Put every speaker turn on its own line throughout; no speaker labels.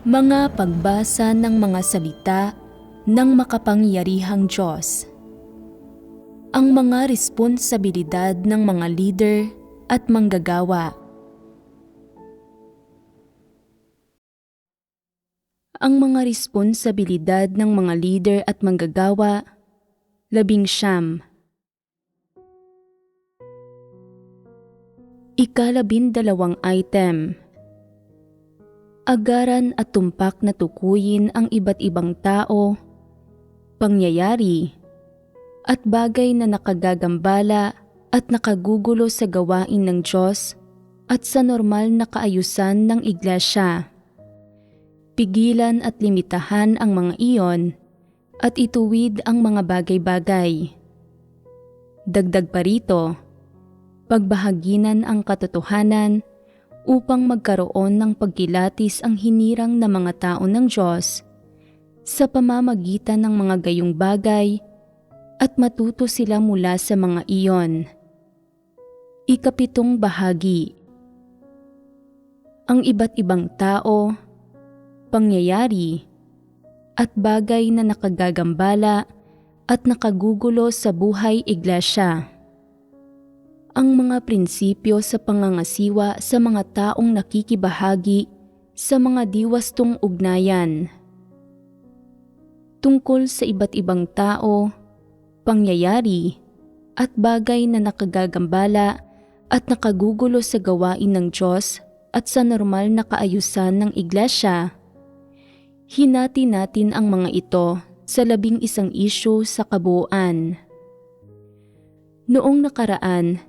Mga pagbasa ng mga salita ng makapangyarihang Diyos. Ang mga responsibilidad ng mga leader at manggagawa. Ang mga responsibilidad ng mga leader at manggagawa, 19. Ika-12 item. Agaran at tumpak na tukuyin ang iba't ibang tao, pangyayari, at bagay na nakagagambala at nakagugulo sa gawain ng Diyos at sa normal na kaayusan ng iglesia. Pigilan at limitahan ang mga iyon at ituwid ang mga bagay-bagay. Dagdag pa rito, pagbahaginan ang katotohanan upang magkaroon ng pagkilatis ang hinirang na mga tao ng Diyos sa pamamagitan ng mga gayong bagay at matuto sila mula sa mga iyon. Ika-7 bahagi. Ang iba't ibang tao, pangyayari, at bagay na nakagagambala at nakagugulo sa buhay iglesia. Ang mga prinsipyo sa pangangasiwa sa mga taong nakikibahagi sa mga diwastong ugnayan. Tungkol sa iba't ibang tao, pangyayari, at bagay na nakagagambala at nakagugulo sa gawain ng Diyos at sa normal na kaayusan ng iglesia, hinati natin ang mga ito sa 11 isyu sa kabuuan. Noong nakaraan,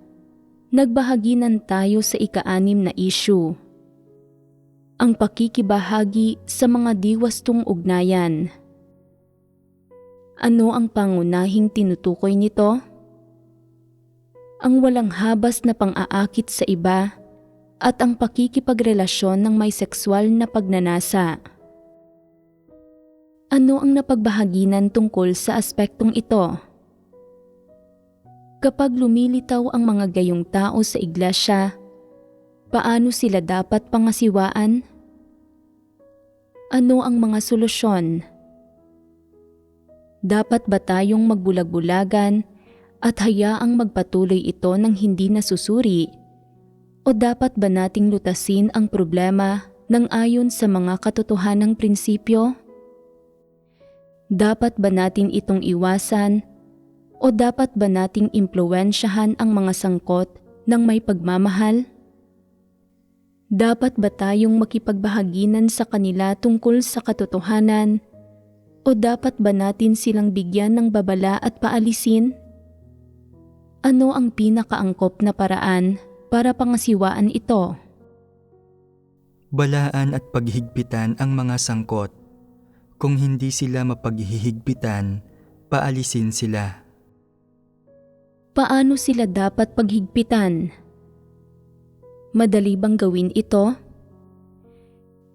nagbahaginan tayo sa ika-6 na issue, ang pakikibahagi sa mga diwastong ugnayan. Ano ang pangunahing tinutukoy nito? Ang walang habas na pang-aakit sa iba at ang pakikipagrelasyon ng may sexual na pagnanasa. Ano ang napagbahaginan tungkol sa aspektong ito? Kapag lumilitaw ang mga gayong tao sa iglesia, paano sila dapat pangasiwaan? Ano ang mga solusyon? Dapat ba tayong magbulag-bulagan at hayaang magpatuloy ito ng hindi nasusuri? O dapat ba nating lutasin ang problema ng ayon sa mga katotohanang prinsipyo? Dapat ba natin itong iwasan? O dapat ba nating impluwensyahan ang mga sangkot ng may pagmamahal? Dapat ba tayong makipagbahaginan sa kanila tungkol sa katotohanan? O dapat ba natin silang bigyan ng babala at paalisin? Ano ang pinakaangkop na paraan para pangasiwaan ito?
Balaan at paghigpitan ang mga sangkot. Kung hindi sila mapaghihigpitan, paalisin sila.
Paano sila dapat paghigpitan? Madali bang gawin ito?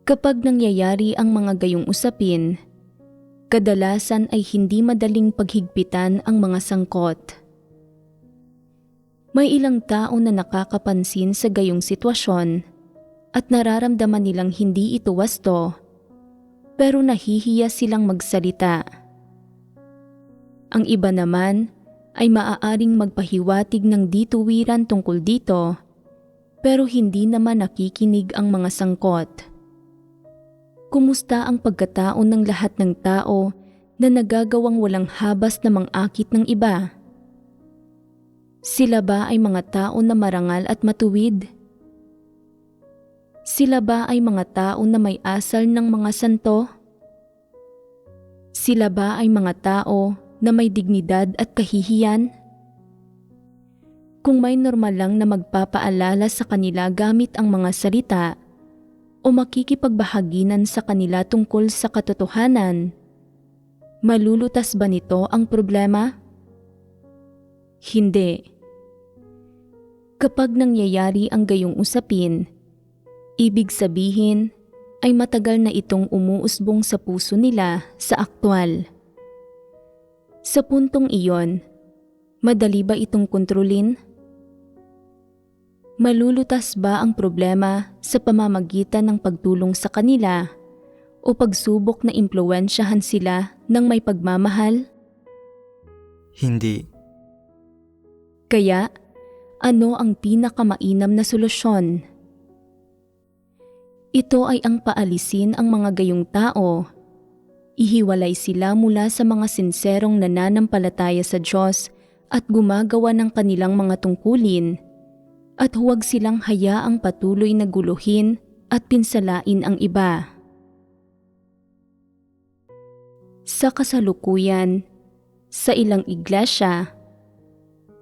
Kapag nangyayari ang mga gayong usapin, kadalasan ay hindi madaling paghigpitan ang mga sangkot. May ilang tao na nakakapansin sa gayong sitwasyon at nararamdaman nilang hindi ito wasto, pero nahihiya silang magsalita. Ang iba naman ay maaaring magpahiwatig ng dituwiran tungkol dito, pero hindi naman nakikinig ang mga sangkot. Kumusta ang pagkatao ng lahat ng tao na nagagawang walang habas na mang-akit ng iba? Sila ba ay mga tao na marangal at matuwid? Sila ba ay mga tao na may asal ng mga santo? Sila ba ay mga tao na may dignidad at kahihiyan? Kung may normal lang na magpapaalala sa kanila gamit ang mga salita o makikipagbahaginan sa kanila tungkol sa katotohanan, malulutas ba nito ang problema? Hindi. Kapag nangyayari ang gayong usapin, ibig sabihin ay matagal na itong umuusbong sa puso nila sa aktwal. Sa puntong iyon, madali ba itong kontrolin? Malulutas ba ang problema sa pamamagitan ng pagtulong sa kanila o pagsubok na impluwensyahan sila ng may pagmamahal?
Hindi.
Kaya, ano ang pinakamainam na solusyon? Ito ay ang paalisin ang mga gayong tao. Ihiwalay sila mula sa mga sinserong nananampalataya sa Diyos at gumagawa ng kanilang mga tungkulin, at huwag silang hayaang patuloy na guluhin at pinsalain ang iba. Sa kasalukuyan, sa ilang iglesia,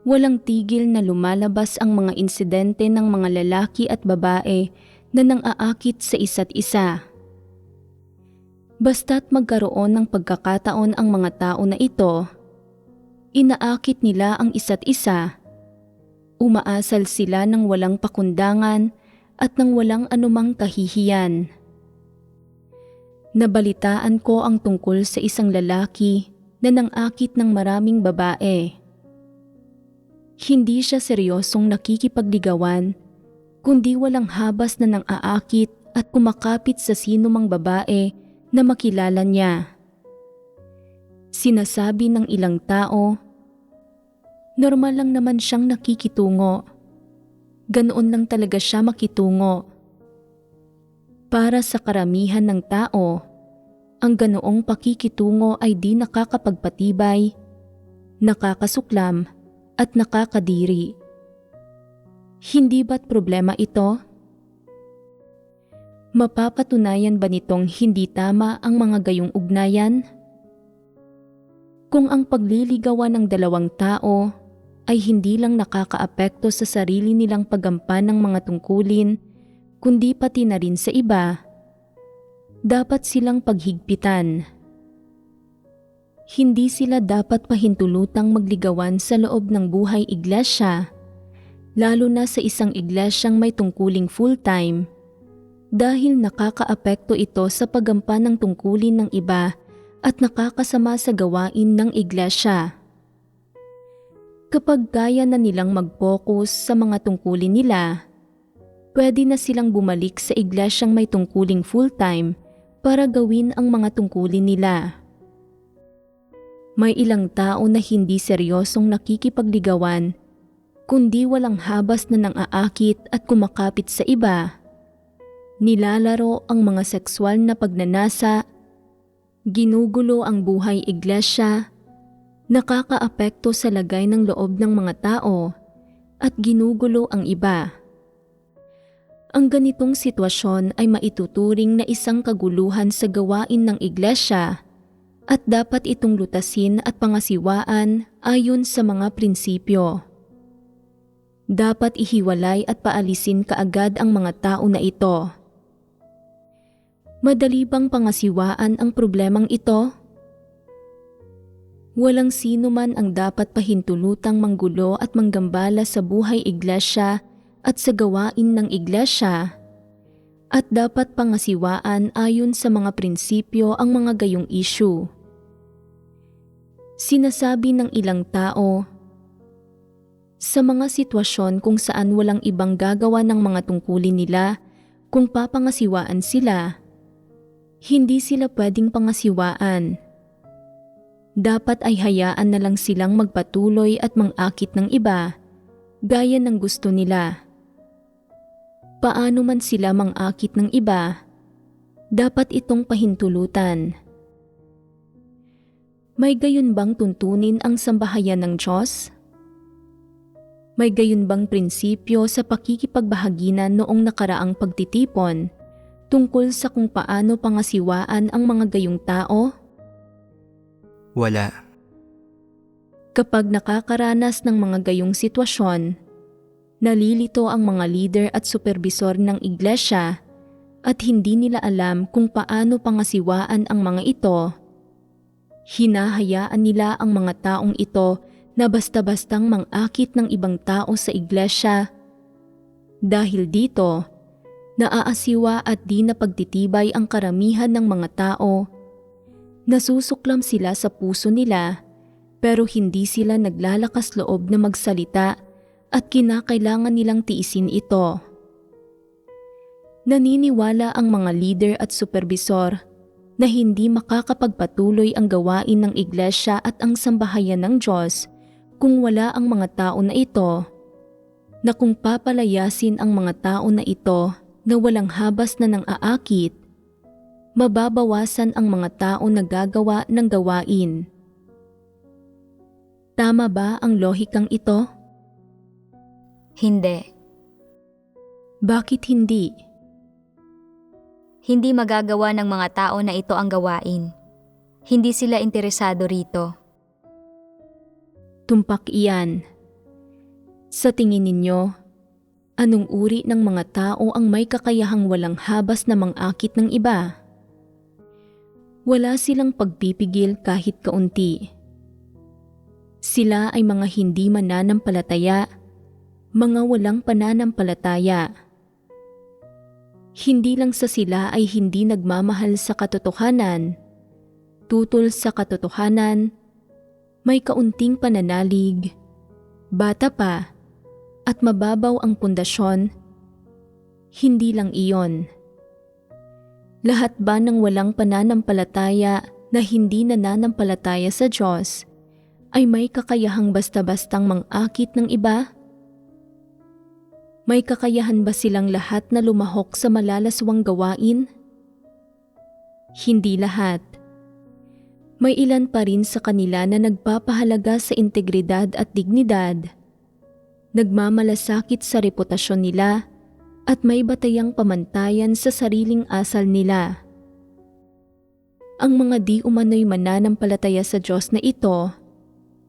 walang tigil na lumalabas ang mga insidente ng mga lalaki at babae na nang-aakit sa isa't isa. Basta't magkaroon ng pagkakataon ang mga tao na ito, inaakit nila ang isa't isa, umaasal sila ng walang pakundangan at ng walang anumang kahihiyan. Nabalitaan ko ang tungkol sa isang lalaki na nang-akit ng maraming babae. Hindi siya seryosong nakikipagligawan, kundi walang habas na nang-aakit at kumakapit sa sino mang babae na makilala niya. Sinasabi ng ilang tao, normal lang naman siyang nakikitungo. Ganoon lang talaga siya makitungo. Para sa karamihan ng tao, ang ganoong pakikitungo ay di nakakapagpatibay, nakakasuklam at nakakadiri. Hindi ba't problema ito? Mapapatunayan ba nitong hindi tama ang mga gayong ugnayan? Kung ang pagliligawan ng dalawang tao ay hindi lang nakakaapekto sa sarili nilang paggampan ng mga tungkulin, kundi pati na rin sa iba, dapat silang paghigpitan. Hindi sila dapat pahintulutang magligawan sa loob ng buhay iglesia, lalo na sa isang iglesyang may tungkuling full-time, dahil nakakaapekto ito sa paggampan ng tungkulin ng iba at nakakasama sa gawain ng iglesia. Kapag kaya na nilang mag-focus sa mga tungkulin nila, pwede na silang bumalik sa iglesyang may tungkuling full-time para gawin ang mga tungkulin nila. May ilang tao na hindi seryosong nakikipagligawan, kundi walang habas na nang-aakit at kumakapit sa iba. Nilalaro ang mga sexual na pagnanasa, ginugulo ang buhay iglesia, nakakaapekto sa lagay ng loob ng mga tao, at ginugulo ang iba. Ang ganitong sitwasyon ay maituturing na isang kaguluhan sa gawain ng iglesia at dapat itong lutasin at pangasiwaan ayon sa mga prinsipyo. Dapat ihiwalay at paalisin kaagad ang mga tao na ito. Madali bang pangasiwaan ang problemang ito? Walang sino man ang dapat pahintulutang manggulo at manggambala sa buhay iglesia at sa gawain ng iglesia, at dapat pangasiwaan ayon sa mga prinsipyo ang mga gayong issue. Sinasabi ng ilang tao, sa mga sitwasyon kung saan walang ibang gagawa ng mga tungkulin nila, kung papangasiwaan sila, hindi sila pwedeng pangasiwaan. Dapat ay hayaan na lang silang magpatuloy at mangakit ng iba, gaya ng gusto nila. Paano man sila mangakit ng iba, dapat itong pahintulutan. May gayon bang tuntunin ang sambahayan ng Diyos? May gayon bang prinsipyo sa pakikipagbahaginan noong nakaraang pagtitipon tungkol sa kung paano pangasiwaan ang mga gayong tao?
Wala.
Kapag nakakaranas ng mga gayong sitwasyon, nalilito ang mga leader at supervisor ng iglesia at hindi nila alam kung paano pangasiwaan ang mga ito. Hinahayaan nila ang mga taong ito na basta-bastang mangakit ng ibang tao sa iglesia. Dahil dito, naaasiwa at di napagtitibay ang karamihan ng mga tao. Nasusuklam sila sa puso nila pero hindi sila naglalakas loob na magsalita at kinakailangan nilang tiisin ito. Naniniwala ang mga leader at supervisor na hindi makakapagpatuloy ang gawain ng iglesia at ang sambahayan ng Diyos kung wala ang mga tao na ito, na kung papalayasin ang mga tao na ito na walang habas na nang aakit, mababawasan ang mga tao na gagawa ng gawain. Tama ba ang lohikang ito?
Hindi.
Bakit hindi?
Hindi magagawa ng mga tao na ito ang gawain. Hindi sila interesado rito.
Tumpak iyan. Sa tingin ninyo, anong uri ng mga tao ang may kakayahang walang habas na mangakit ng iba? Wala silang pagpipigil kahit kaunti. Sila ay mga hindi mananampalataya, mga walang pananampalataya. Hindi lang sa sila ay hindi nagmamahal sa katotohanan, tutol sa katotohanan, may kaunting pananalig, bata pa, at mababaw ang pundasyon. Hindi lang iyon. Lahat ba ng walang pananampalataya na hindi nananampalataya sa Diyos ay may kakayahang basta-bastang mangakit ng iba? May kakayahan ba silang lahat na lumahok sa malalaswang gawain? Hindi lahat. May ilan pa rin sa kanila na nagpapahalaga sa integridad at dignidad, nagmamalasakit sa reputasyon nila at may batayang pamantayan sa sariling asal nila. Ang mga di umano'y mananampalataya sa Diyos na ito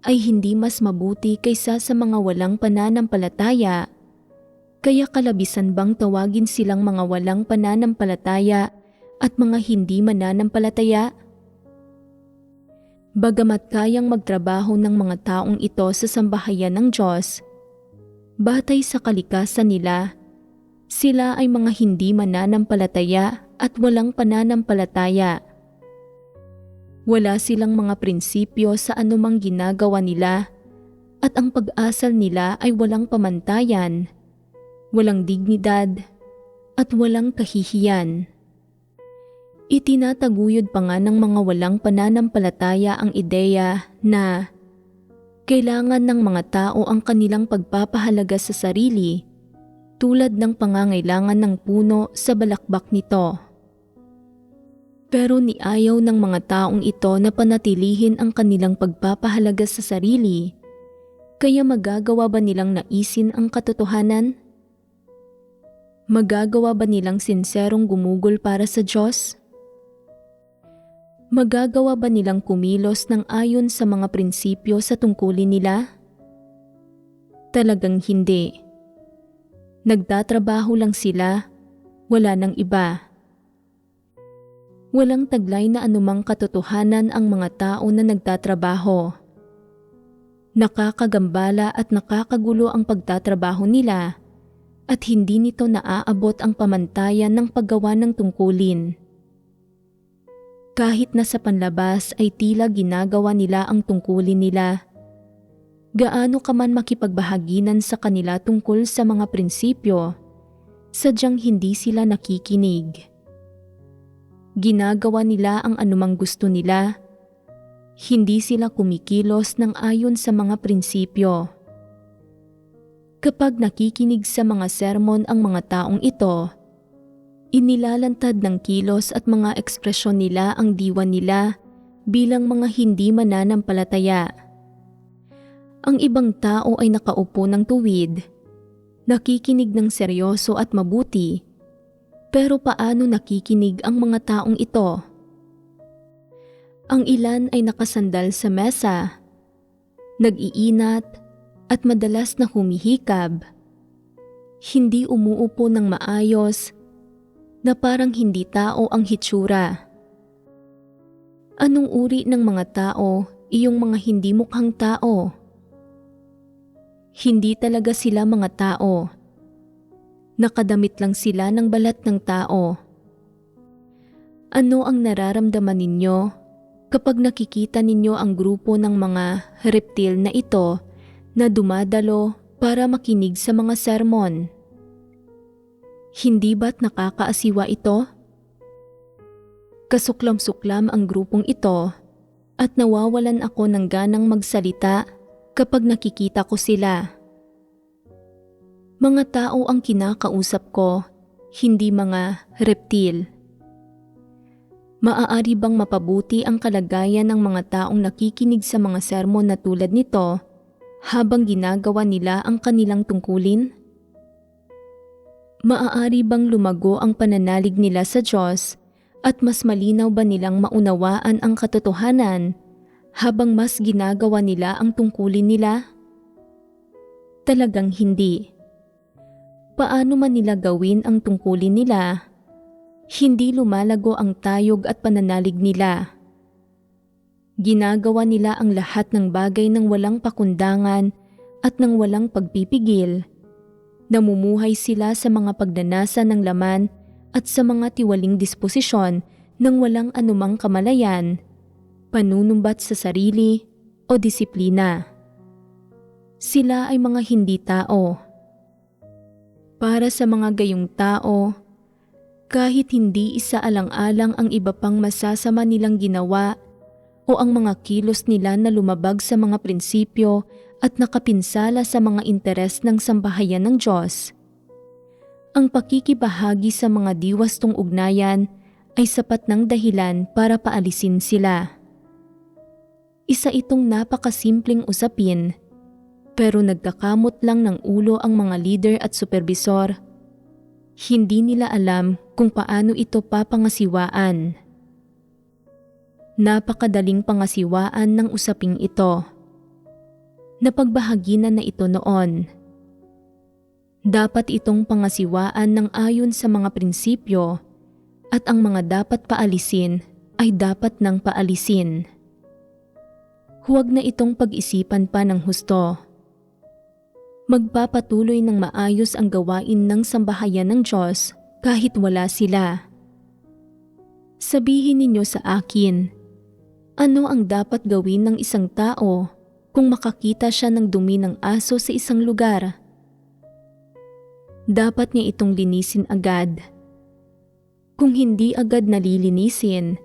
ay hindi mas mabuti kaysa sa mga walang pananampalataya, kaya kalabisan bang tawagin silang mga walang pananampalataya at mga hindi mananampalataya? Bagamat kayang magtrabaho ng mga taong ito sa sambahayan ng Diyos, batay sa kalikasan nila, sila ay mga hindi mananampalataya at walang pananampalataya. Wala silang mga prinsipyo sa anumang ginagawa nila at ang pag-asal nila ay walang pamantayan, walang dignidad at walang kahihiyan. Itinataguyod pa nga ng mga walang pananampalataya ang ideya na kailangan ng mga tao ang kanilang pagpapahalaga sa sarili tulad ng pangangailangan ng puno sa balakbak nito. Pero niayaw ng mga taong ito na panatilihin ang kanilang pagpapahalaga sa sarili, kaya magagawa ba nilang naisin ang katotohanan? Magagawa ba nilang sinserong gumugol para sa Diyos? Magagawa ba nilang kumilos ng ayon sa mga prinsipyo sa tungkulin nila? Talagang hindi. Nagtatrabaho lang sila, wala nang iba. Walang taglay na anumang katotohanan ang mga tao na nagtatrabaho. Nakakagambala at nakakagulo ang pagtatrabaho nila at hindi nito naaabot ang pamantayan ng paggawa ng tungkulin. Kahit na sa panlabas ay tila ginagawa nila ang tungkulin nila, gaano ka man makipagbahaginan sa kanila tungkol sa mga prinsipyo, sadyang hindi sila nakikinig. Ginagawa nila ang anumang gusto nila, hindi sila kumikilos ng ayon sa mga prinsipyo. Kapag nakikinig sa mga sermon ang mga taong ito, inilalantad ng kilos at mga ekspresyon nila ang diwa nila bilang mga hindi mananampalataya. Ang ibang tao ay nakaupo ng tuwid, nakikinig ng seryoso at mabuti, pero paano nakikinig ang mga taong ito? Ang ilan ay nakasandal sa mesa, nag-iinat at madalas na humihikab, hindi umuupo ng maayos, na parang hindi tao ang hitsura. Anong uri ng mga tao iyong mga hindi mukhang tao? Hindi talaga sila mga tao. Nakadamit lang sila ng balat ng tao. Ano ang nararamdaman ninyo kapag nakikita ninyo ang grupo ng mga reptil na ito na dumadalo para makinig sa mga sermon? Hindi ba't nakakaasiwa ito? Kasuklam-suklam ang grupong ito at nawawalan ako ng ganang magsalita kapag nakikita ko sila. Mga tao ang kinakausap ko, hindi mga reptil. Maaari bang mapabuti ang kalagayan ng mga taong nakikinig sa mga sermon na tulad nito habang ginagawa nila ang kanilang tungkulin? Maaari bang lumago ang pananalig nila sa Diyos at mas malinaw ba nilang maunawaan ang katotohanan habang mas ginagawa nila ang tungkulin nila? Talagang hindi. Paano man nila gawin ang tungkulin nila, hindi lumalago ang tayog at pananalig nila. Ginagawa nila ang lahat ng bagay ng walang pakundangan at ng walang pagpipigil. Namumuhay sila sa mga pagnanasa ng laman at sa mga tiwaling disposisyon ng walang anumang kamalayan, panunumbat sa sarili o disiplina. Sila ay mga hindi tao. Para sa mga gayong tao, kahit hindi isaalang-alang ang iba pang masasama nilang ginawa o ang mga kilos nila na lumabag sa mga prinsipyo at nakapinsala sa mga interes ng sambahayan ng Diyos, ang pakikibahagi sa mga diwastong ugnayan ay sapat ng dahilan para paalisin sila. Isa itong napakasimpleng usapin, pero nagkakamot lang ng ulo ang mga leader at supervisor. Hindi nila alam kung paano ito papangasiwaan. Napakadaling pangasiwaan ng usaping ito. Napagbahaginan na ito noon. Dapat itong pangasiwaan ng ayon sa mga prinsipyo at ang mga dapat paalisin ay dapat nang paalisin. Huwag na itong pag-isipan pa ng husto. Magpapatuloy ng maayos ang gawain ng sambahayan ng Diyos kahit wala sila. Sabihin ninyo sa akin, ano ang dapat gawin ng isang tao kung makakita siya ng dumi ng aso sa isang lugar? Dapat niya itong linisin agad. Kung hindi agad nalilinisin,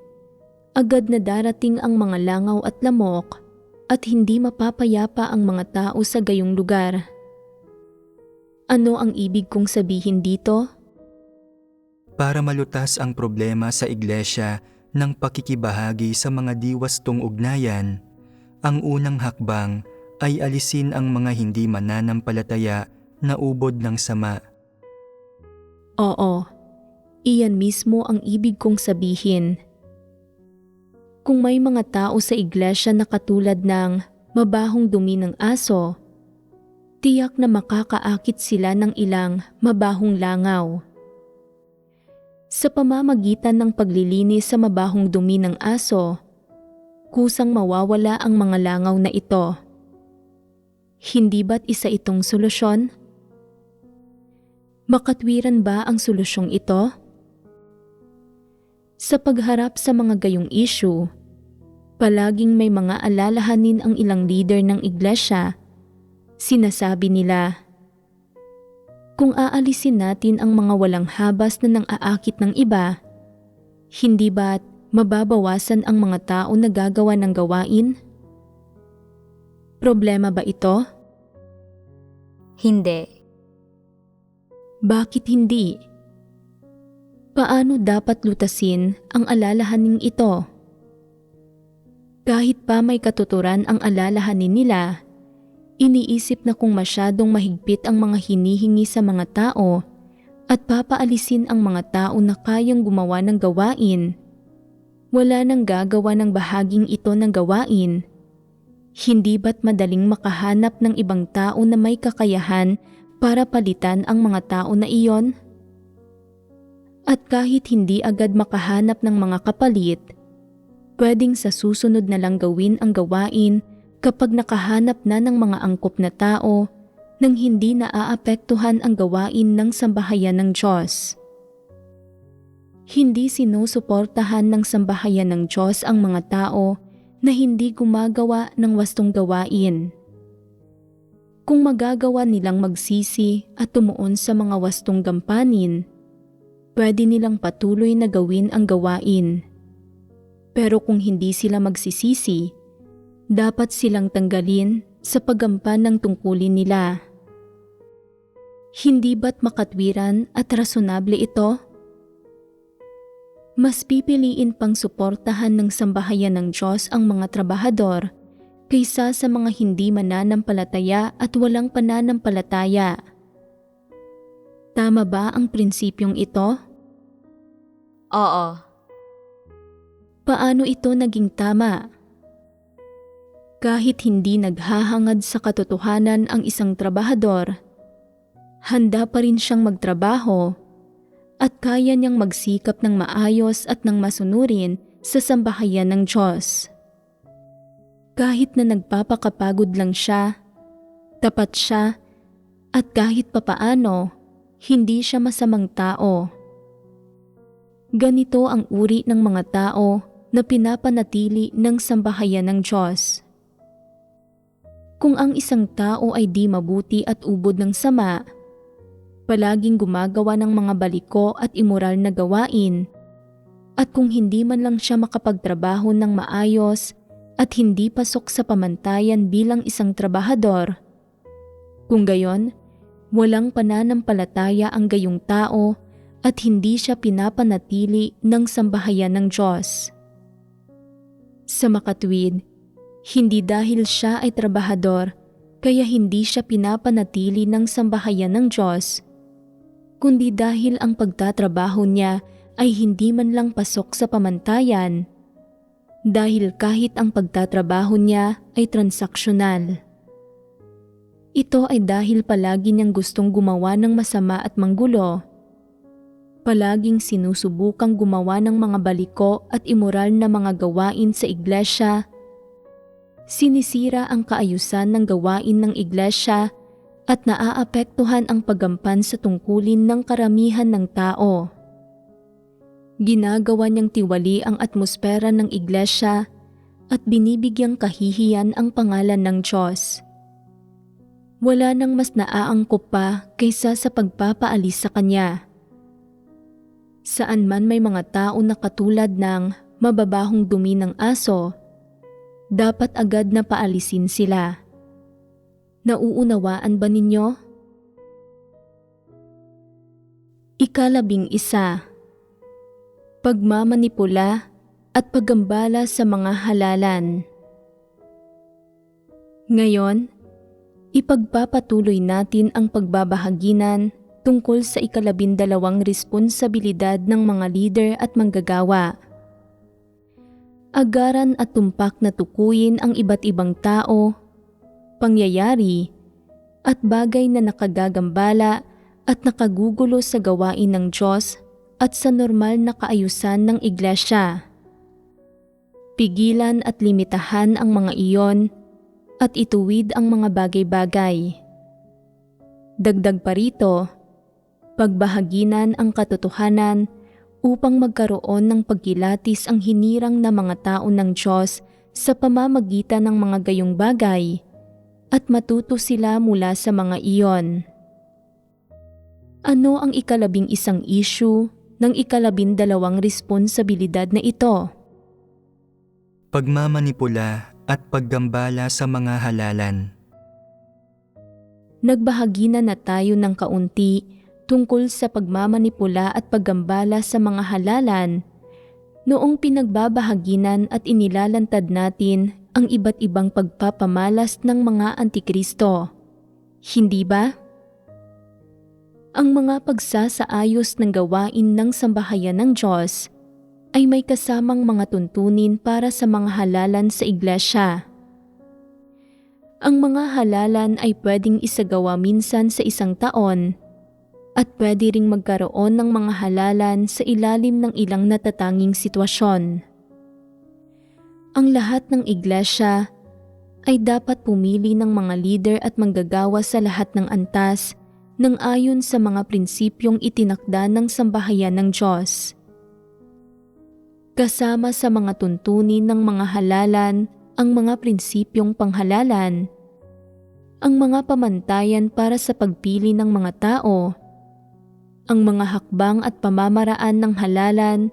agad na darating ang mga langaw at lamok at hindi mapapayapa ang mga tao sa gayong lugar. Ano ang ibig kong sabihin dito?
Para malutas ang problema sa iglesia ng pakikibahagi sa mga diwastong ugnayan, ang unang hakbang ay alisin ang mga hindi mananampalataya na ubod ng sama.
Oo, iyan mismo ang ibig kong sabihin. Kung may mga tao sa iglesia na katulad ng mabahong dumi ng aso, tiyak na makakaakit sila ng ilang mabahong langaw. Sa pamamagitan ng paglilinis sa mabahong dumi ng aso, kusang mawawala ang mga langaw na ito. Hindi ba't isa itong solusyon? Makatwiran ba ang solusyong ito? Sa pagharap sa mga gayong issue, palaging may mga alalahanin ang ilang leader ng iglesia. Sinasabi nila, kung aalisin natin ang mga walang habas na nang-aakit ng iba, hindi ba't mababawasan ang mga tao na gagawa ng gawain? Problema ba ito?
Hindi.
Bakit hindi? Paano dapat lutasin ang alalahanin ito? Kahit pa may katuturan ang alalahanin nila, iniisip na kung masyadong mahigpit ang mga hinihingi sa mga tao at papaalisin ang mga tao na kayang gumawa ng gawain, wala nang gagawa ng bahaging ito ng gawain. Hindi ba't madaling makahanap ng ibang tao na may kakayahan para palitan ang mga tao na iyon? At kahit hindi agad makahanap ng mga kapalit, pwedeng sa susunod na lang gawin ang gawain kapag nakahanap na ng mga angkop na tao nang hindi naaapektuhan ang gawain ng sambahayan ng Diyos. Hindi sinusuportahan ng sambahayan ng Diyos ang mga tao na hindi gumagawa ng wastong gawain. Kung magagawa nilang magsisi at tumuon sa mga wastong gampanin, pwede nilang patuloy na gawin ang gawain. Pero kung hindi sila magsisisi, dapat silang tanggalin sa paggampan ng tungkulin nila. Hindi ba't makatwiran at rasonable ito? Mas pipiliin pang suportahan ng sambahayan ng Diyos ang mga trabahador kaysa sa mga hindi mananampalataya at walang pananampalataya. Tama ba ang prinsipyong ito?
Oo.
Paano ito naging tama? Kahit hindi naghahangad sa katotohanan ang isang trabahador, handa pa rin siyang magtrabaho at kaya niyang magsikap ng maayos at ng masunurin sa sambahayan ng Diyos. Kahit na nagpapakapagod lang siya, tapat siya, at kahit papaano, hindi siya masamang tao. Ganito ang uri ng mga tao na pinapanatili ng sambahayan ng Diyos. Kung ang isang tao ay di mabuti at ubod ng sama, palaging gumagawa ng mga baliko at imoral na gawain, at kung hindi man lang siya makapagtrabaho ng maayos at hindi pasok sa pamantayan bilang isang trabahador, kung gayon, walang pananampalataya ang gayong tao at hindi siya pinapanatili ng sambahayan ng Diyos. Sa makatwid, hindi dahil siya ay trabahador kaya hindi siya pinapanatili ng sambahayan ng Diyos, kundi dahil ang pagtatrabaho niya ay hindi man lang pasok sa pamantayan, dahil kahit ang pagtatrabaho niya ay transaksyonal. Ito ay dahil palagi niyang gustong gumawa ng masama at manggulo. Palaging sinusubukang gumawa ng mga baliko at imoral na mga gawain sa iglesia. Sinisira ang kaayusan ng gawain ng iglesia at naaapektuhan ang paggampan sa tungkulin ng karamihan ng tao. Ginagawa niyang tiwali ang atmosfera ng iglesia at binibigyang kahihiyan ang pangalan ng Diyos. Wala nang mas naaangkop pa kaysa sa pagpapaalis sa Kanya. Saan man may mga tao na katulad ng mababahong dumi ng aso, dapat agad na paalisin sila. Nauunawaan ba ninyo? 11. Pagmamanipula at paggambala sa mga halalan. Ngayon, ipagpapatuloy natin ang pagbabahaginan tungkol sa 12 responsibilidad ng mga leader at manggagawa. Agaran at tumpak na tukuyin ang iba't ibang tao, pangyayari, at bagay na nakagagambala at nakagugulo sa gawain ng Diyos at sa normal na kaayusan ng iglesia. Pigilan at limitahan ang mga iyon at ituwid ang mga bagay-bagay. Dagdag pa rito, pagbahaginan ang katotohanan upang magkaroon ng pagkilatis ang hinirang na mga tao ng Diyos sa pamamagitan ng mga gayong bagay at matuto sila mula sa mga iyon. Ano ang 11 issue ng 12 responsibilidad na ito?
Pagmamanipula at paggambala sa mga halalan.
Nagbahagi na tayo ng kaunti tungkol sa pagmamanipula at paggambala sa mga halalan noong pinagbabahaginan at inilalantad natin ang iba't ibang pagpapamalas ng mga antikristo. Hindi ba? Ang mga pagsasaayos ng gawain ng sambahayan ng Diyos ay may kasamang mga tuntunin para sa mga halalan sa iglesia. Ang mga halalan ay pwedeng isagawa minsan sa isang taon at pwede ring magkaroon ng mga halalan sa ilalim ng ilang natatanging sitwasyon. Ang lahat ng iglesia ay dapat pumili ng mga leader at manggagawa sa lahat ng antas nang ayon sa mga prinsipyong itinakda ng sambahayan ng Diyos. Kasama sa mga tuntunin ng mga halalan ang mga prinsipyong panghalalan, ang mga pamantayan para sa pagpili ng mga tao, ang mga hakbang at pamamaraan ng halalan,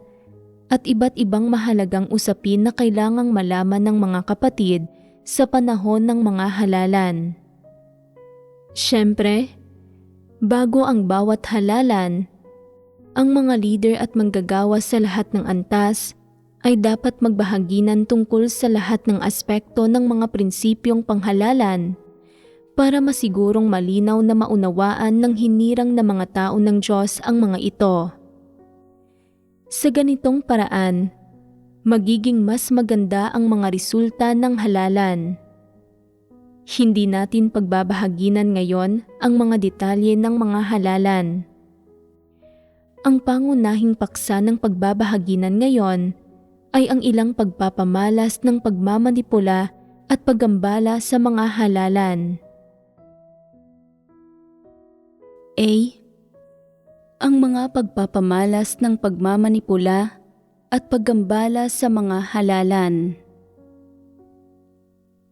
at iba't ibang mahalagang usapin na kailangang malaman ng mga kapatid sa panahon ng mga halalan. Siyempre, bago ang bawat halalan, ang mga leader at manggagawa sa lahat ng antas ay dapat magbahaginan tungkol sa lahat ng aspekto ng mga prinsipyong panghalalan para masigurong malinaw na maunawaan ng hinirang na mga tao ng Diyos ang mga ito. Sa ganitong paraan, magiging mas maganda ang mga resulta ng halalan. Hindi natin pagbabahaginan ngayon ang mga detalye ng mga halalan. Ang pangunahing paksa ng pagbabahaginan ngayon ay ang ilang pagpapamalas ng pagmamanipula at paggambala sa mga halalan. A. Ang mga pagpapamalas ng pagmamanipula at paggambala sa mga halalan.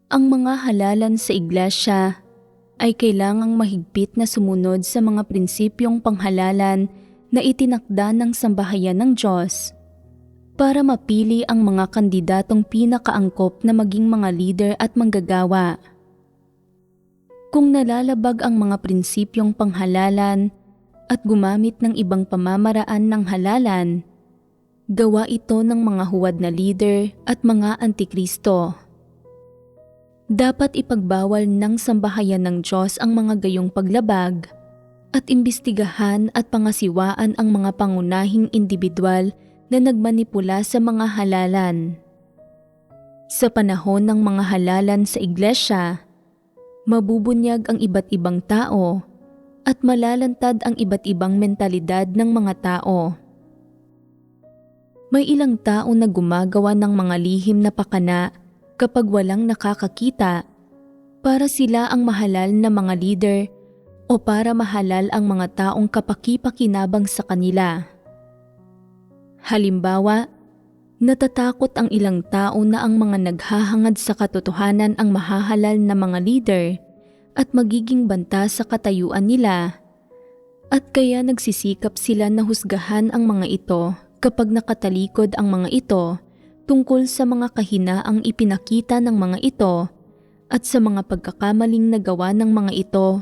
Ang mga halalan sa iglesia ay kailangang mahigpit na sumunod sa mga prinsipyong panghalalan na itinakda ng sambahayan ng Diyos para mapili ang mga kandidatong pinakaangkop na maging mga leader at manggagawa. Kung nalalabag ang mga prinsipyong panghalalan at gumamit ng ibang pamamaraan ng halalan, gawa ito ng mga huwad na leader at mga antikristo. Dapat ipagbawal ng sambahayan ng Diyos ang mga gayong paglabag at imbestigahan at pangasiwaan ang mga pangunahing individual na nagmanipula sa mga halalan. Sa panahon ng mga halalan sa iglesia, mabubunyag ang iba't ibang tao at malalantad ang iba't ibang mentalidad ng mga tao. May ilang tao na gumagawa ng mga lihim na pakana kapag walang nakakakita para sila ang mahalal na mga leader o para mahalal ang mga taong kapaki-pakinabang sa kanila. Halimbawa, natatakot ang ilang tao na ang mga naghahangad sa katotohanan ang mahahalal na mga leader at magiging banta sa katayuan nila, at kaya nagsisikap sila na husgahan ang mga ito kapag nakatalikod ang mga ito tungkol sa mga kahinaang ipinakita ng mga ito at sa mga pagkakamaling nagawa ng mga ito.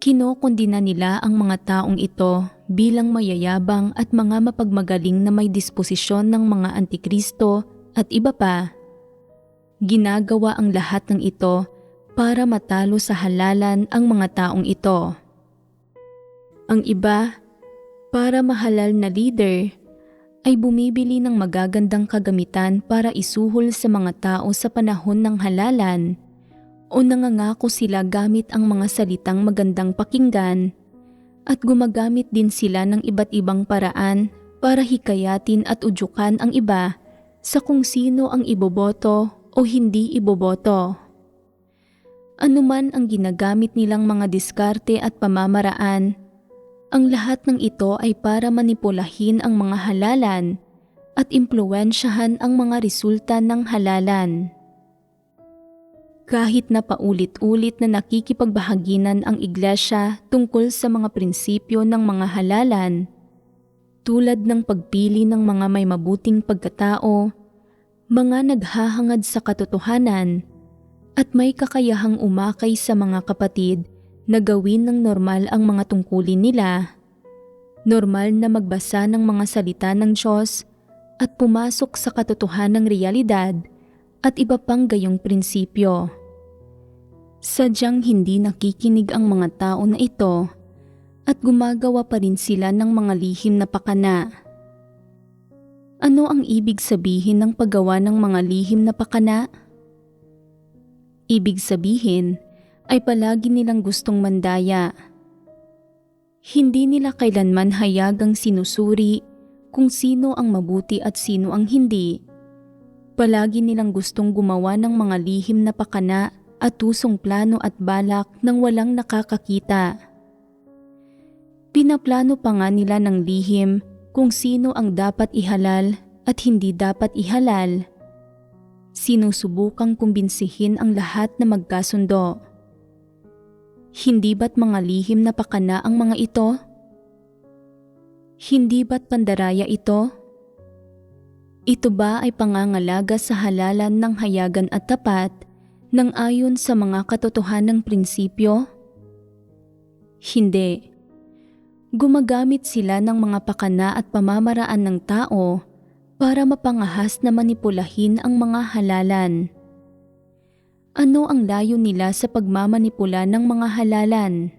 Kinokondina nila ang mga taong ito bilang mayayabang at mga mapagmagaling na may disposisyon ng mga antikristo at iba pa. Ginagawa ang lahat ng ito para matalo sa halalan ang mga taong ito. Ang iba, para mahalal na leader, ay bumibili ng magagandang kagamitan para isuhol sa mga tao sa panahon ng halalan o nangangako sila gamit ang mga salitang magandang pakinggan at gumagamit din sila ng iba't ibang paraan para hikayatin at udyukan ang iba sa kung sino ang iboboto o hindi iboboto. Anuman ang ginagamit nilang mga diskarte at pamamaraan, ang lahat ng ito ay para manipulahin ang mga halalan at impluwensyahan ang mga resulta ng halalan. Kahit na paulit-ulit na nakikipagbahaginan ang iglesia tungkol sa mga prinsipyo ng mga halalan, tulad ng pagpili ng mga may mabuting pagkatao, mga naghahangad sa katotohanan, at may kakayahang umakay sa mga kapatid na gawin ng normal ang mga tungkulin nila, normal na magbasa ng mga salita ng Diyos at pumasok sa katotohanang realidad at iba pang gayong prinsipyo. Sadyang hindi nakikinig ang mga tao na ito at gumagawa pa rin sila ng mga lihim na pakana. Ano ang ibig sabihin ng paggawa ng mga lihim na pakana? Ibig sabihin ay palagi nilang gustong mandaya. Hindi nila kailanman hayagang sinusuri kung sino ang mabuti at sino ang hindi. Palagi nilang gustong gumawa ng mga lihim na pakana at tusong plano at balak nang walang nakakakita. Pinaplano pa nga nila ng lihim kung sino ang dapat ihalal at hindi dapat ihalal. Sinusubukang kumbinsihin ang lahat na magkasundo. Hindi ba't mga lihim na pakana ang mga ito? Hindi ba't pandaraya ito? Ito ba ay pangangalaga sa halalan ng hayagan at tapat nang ayon sa mga katotohanang prinsipyo? Hindi. Gumagamit sila ng mga pakana at pamamaraan ng tao para mapangahas na manipulahin ang mga halalan. Ano ang layo nila sa pagmamanipula ng mga halalan?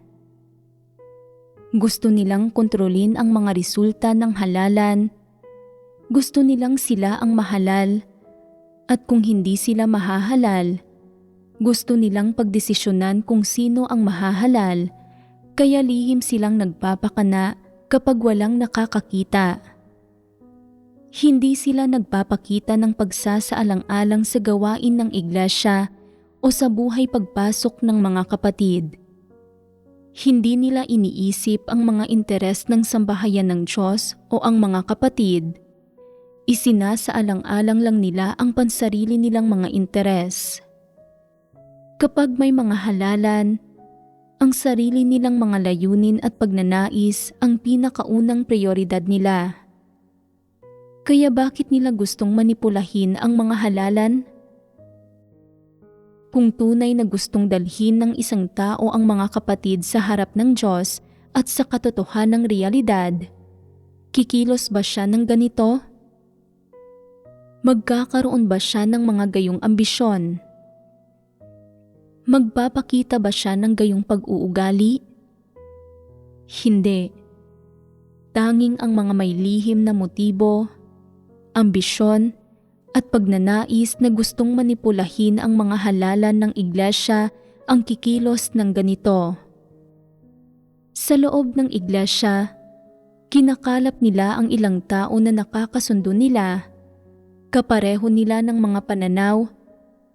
Gusto nilang kontrolin ang mga resulta ng halalan. Gusto nilang sila ang mahalal. At kung hindi sila mahahalal, gusto nilang pagdesisyonan kung sino ang mahahalal, kaya lihim silang nagpapakana kapag walang nakakakita. Hindi sila nagpapakita ng pagsasaalang-alang sa gawain ng iglesia o sa buhay pagpasok ng mga kapatid. Hindi nila iniisip ang mga interes ng sambahayan ng Diyos o ang mga kapatid. Isinasaalang-alang lang nila ang pansarili nilang mga interes. Kapag may mga halalan, ang sarili nilang mga layunin at pagnanais ang pinakaunang prioridad nila. Kaya bakit nila gustong manipulahin ang mga halalan? Kung tunay na gustong dalhin ng isang tao ang mga kapatid sa harap ng Diyos at sa katotohanang realidad, kikilos ba siya ng ganito? Magkakaroon ba siya ng mga gayong ambisyon? Magpapakita ba siya ng gayong pag-uugali? Hindi. Tanging ang mga may lihim na motibo, ambisyon, at pagnanais na gustong manipulahin ang mga halalan ng iglesia ang kikilos ng ganito. Sa loob ng iglesia, kinakalap nila ang ilang tao na nakakasundo nila, kapareho nila ng mga pananaw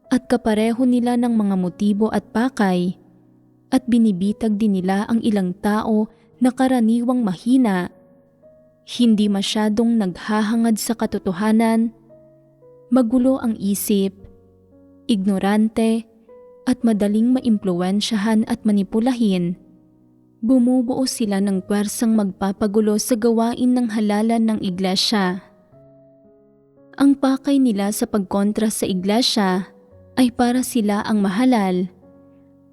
at kapareho nila ng mga motibo at pakay, at binibitag din nila ang ilang tao na karaniwang mahina, hindi masyadong naghahangad sa katotohanan, magulo ang isip, ignorante, at madaling maimpluwensyahan at manipulahin. Bumubuo sila ng pwersang magpapagulo sa gawain ng halalan ng iglesia. Ang pakay nila sa pagkontra sa iglesia ay para sila ang mahalal,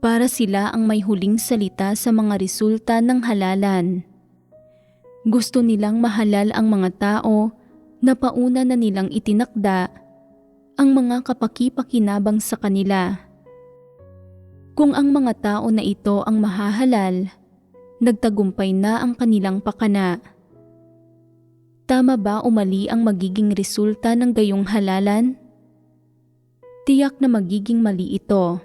para sila ang may huling salita sa mga resulta ng halalan. Gusto nilang mahalal ang mga tao na pauna na nilang itinakda, ang mga kapaki-pakinabang sa kanila. Kung ang mga tao na ito ang mahahalal, nagtagumpay na ang kanilang pakana. Tama ba o mali ang magiging resulta ng gayong halalan? Tiyak na magiging mali ito.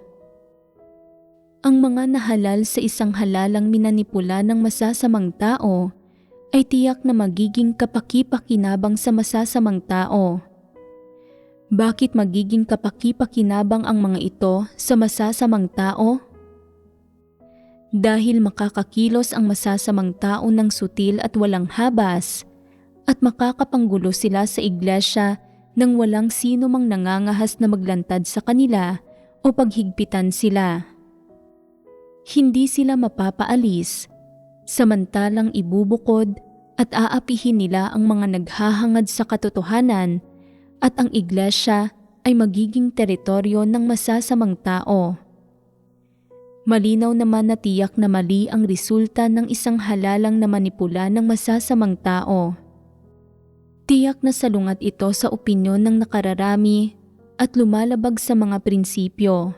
Ang mga nahalal sa isang halalang minanipula ng masasamang tao ay tiyak na magiging kapaki-pakinabang sa masasamang tao. Bakit magiging kapaki-pakinabang ang mga ito sa masasamang tao? Dahil makakakilos ang masasamang tao ng sutil at walang habas, at makakapanggulo sila sa iglesia nang walang sino mang nangangahas na maglantad sa kanila o paghigpitan sila. Hindi sila mapapaalis, samantalang ibubukod at aapihin nila ang mga naghahangad sa katotohanan, at ang iglesia ay magiging teritoryo ng masasamang tao. Malinaw naman na tiyak na mali ang resulta ng isang halalang na manipula ng masasamang tao. Tiyak na salungat ito sa opinyon ng nakararami at lumalabag sa mga prinsipyo.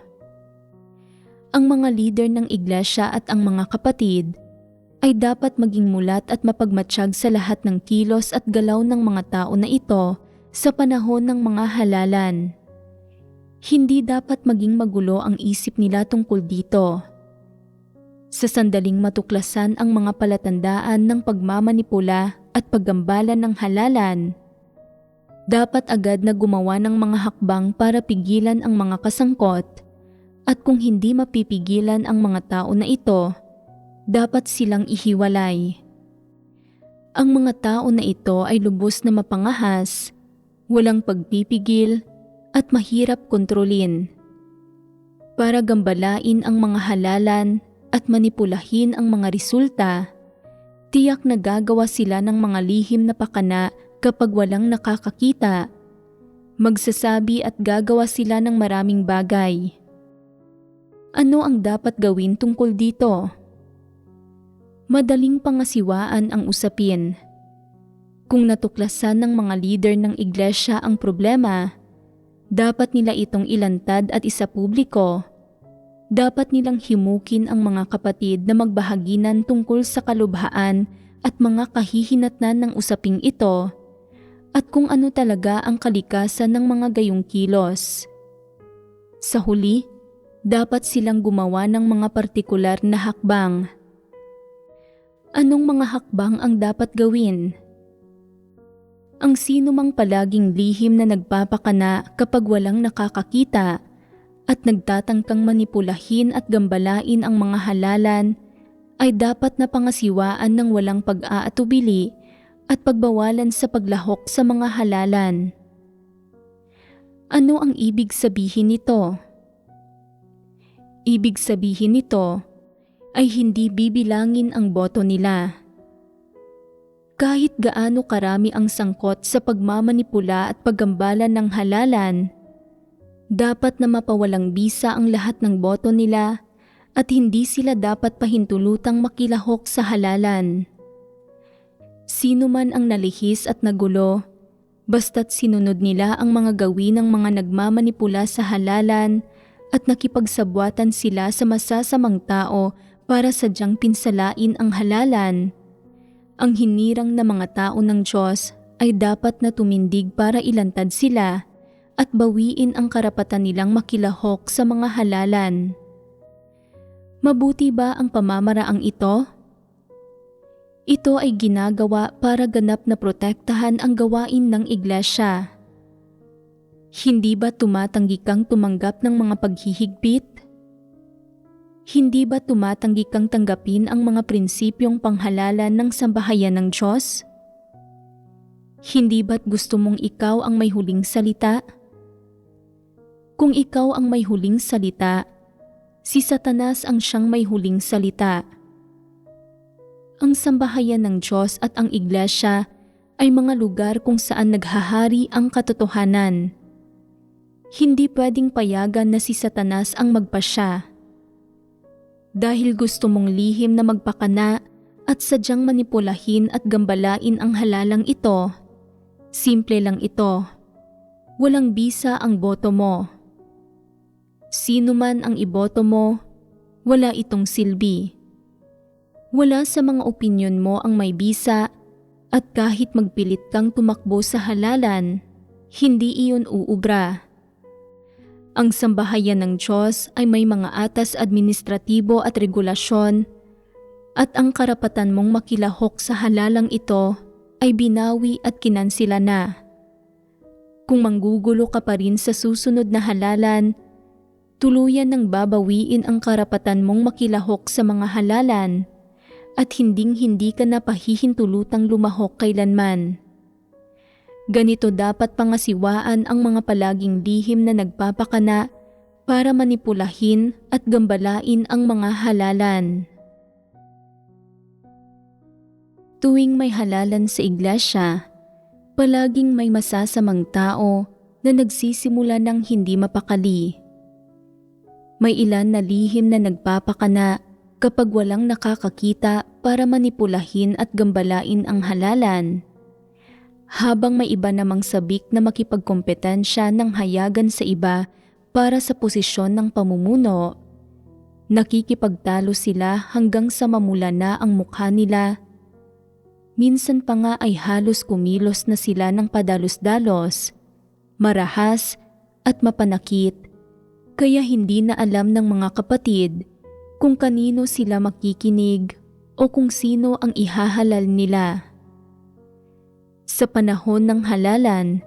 Ang mga leader ng iglesia at ang mga kapatid ay dapat maging mulat at mapagmatsyag sa lahat ng kilos at galaw ng mga tao na ito sa panahon ng mga halalan. Hindi dapat maging magulo ang isip nila tungkol dito. Sa sandaling matuklasan ang mga palatandaan ng pagmamanipula at paggambala ng halalan, dapat agad na gumawa ng mga hakbang para pigilan ang mga kasangkot, at kung hindi mapipigilan ang mga tao na ito, dapat silang ihiwalay. Ang mga tao na ito ay lubos na mapangahas, walang pagpipigil at mahirap kontrolin. Para gambalain ang mga halalan at manipulahin ang mga resulta, tiyak na gagawa sila ng mga lihim na pakana kapag walang nakakakita Magsasabi at gagawa sila ng maraming bagay. Ano ang dapat gawin tungkol dito? Madaling pangasiwaan ang usapin. Kung natuklasan ng mga leader ng iglesia ang problema, dapat nila itong ilantad at isapubliko. Dapat nilang himukin ang mga kapatid na magbahaginan tungkol sa kalubhaan at mga kahihinatnan ng usaping ito at kung ano talaga ang kalikasan ng mga gayong kilos. Sa huli, dapat silang gumawa ng mga partikular na hakbang. Anong mga hakbang ang dapat gawin? Ang sino mang palaging lihim na nagpapakana kapag walang nakakakita at nagtatangkang manipulahin at gambalain ang mga halalan ay dapat na pangasiwaan ng walang pag-aatubili at pagbawalan sa paglahok sa mga halalan. Ano ang ibig sabihin nito? Ibig sabihin nito ay hindi bibilangin ang boto nila. Kahit gaano karami ang sangkot sa pagmamanipula at paggambala ng halalan, dapat na mapawalang bisa ang lahat ng boto nila at hindi sila dapat pahintulutang makilahok sa halalan. Sino man ang nalihis at nagulo, basta't sinunod nila ang mga gawin ng mga nagmamanipula sa halalan at nakipagsabwatan sila sa masasamang tao para sadyang pinsalain ang halalan, ang hinirang na mga tao ng Diyos ay dapat na tumindig para ilantad sila at bawiin ang karapatan nilang makilahok sa mga halalan. Mabuti ba ang pamamaraang ito? Ito ay ginagawa para ganap na protektahan ang gawain ng iglesia. Hindi ba tumatanggi kang tumanggap ng mga paghihigpit? Hindi ba tumatanggi kang tanggapin ang mga prinsipyong panghalalan ng sambahayan ng Diyos? Hindi ba't gusto mong ikaw ang may huling salita? Kung ikaw ang may huling salita, si Satanas ang siyang may huling salita. Ang sambahayan ng Diyos at ang iglesia ay mga lugar kung saan naghahari ang katotohanan. Hindi pwedeng payagan na si Satanas ang magpasya. Dahil gusto mong lihim na magpakana at sadyang manipulahin at gambalain ang halalang ito, simple lang ito. Walang bisa ang boto mo. Sino man ang iboto mo, wala itong silbi. Wala sa mga opinyon mo ang may bisa at kahit magpilit kang tumakbo sa halalan, hindi iyon uubra. Ang sambahayan ng Diyos ay may mga atas administratibo at regulasyon at ang karapatan mong makilahok sa halalang ito ay binawi at kinansila na. Kung manggugulo ka pa rin sa susunod na halalan, tuluyan ng babawiin ang karapatan mong makilahok sa mga halalan at hinding-hindi ka na pahihintulutang lumahok kailanman. Ganito dapat pangasiwaan ang mga palaging lihim na nagpapakana para manipulahin at gambalain ang mga halalan. Tuwing may halalan sa iglesia, palaging may masasamang tao na nagsisimula ng hindi mapakali. May ilan na lihim na nagpapakana kapag walang nakakakita para manipulahin at gambalain ang halalan, habang may iba namang sabik na makipagkompetensya ng hayagan sa iba para sa posisyon ng pamumuno, nakikipagtalo sila hanggang sa mamula na ang mukha nila. Minsan pa nga ay halos kumilos na sila ng padalos-dalos, marahas at mapanakit, kaya hindi na alam ng mga kapatid kung kanino sila makikinig o kung sino ang ihahalal nila. Sa panahon ng halalan,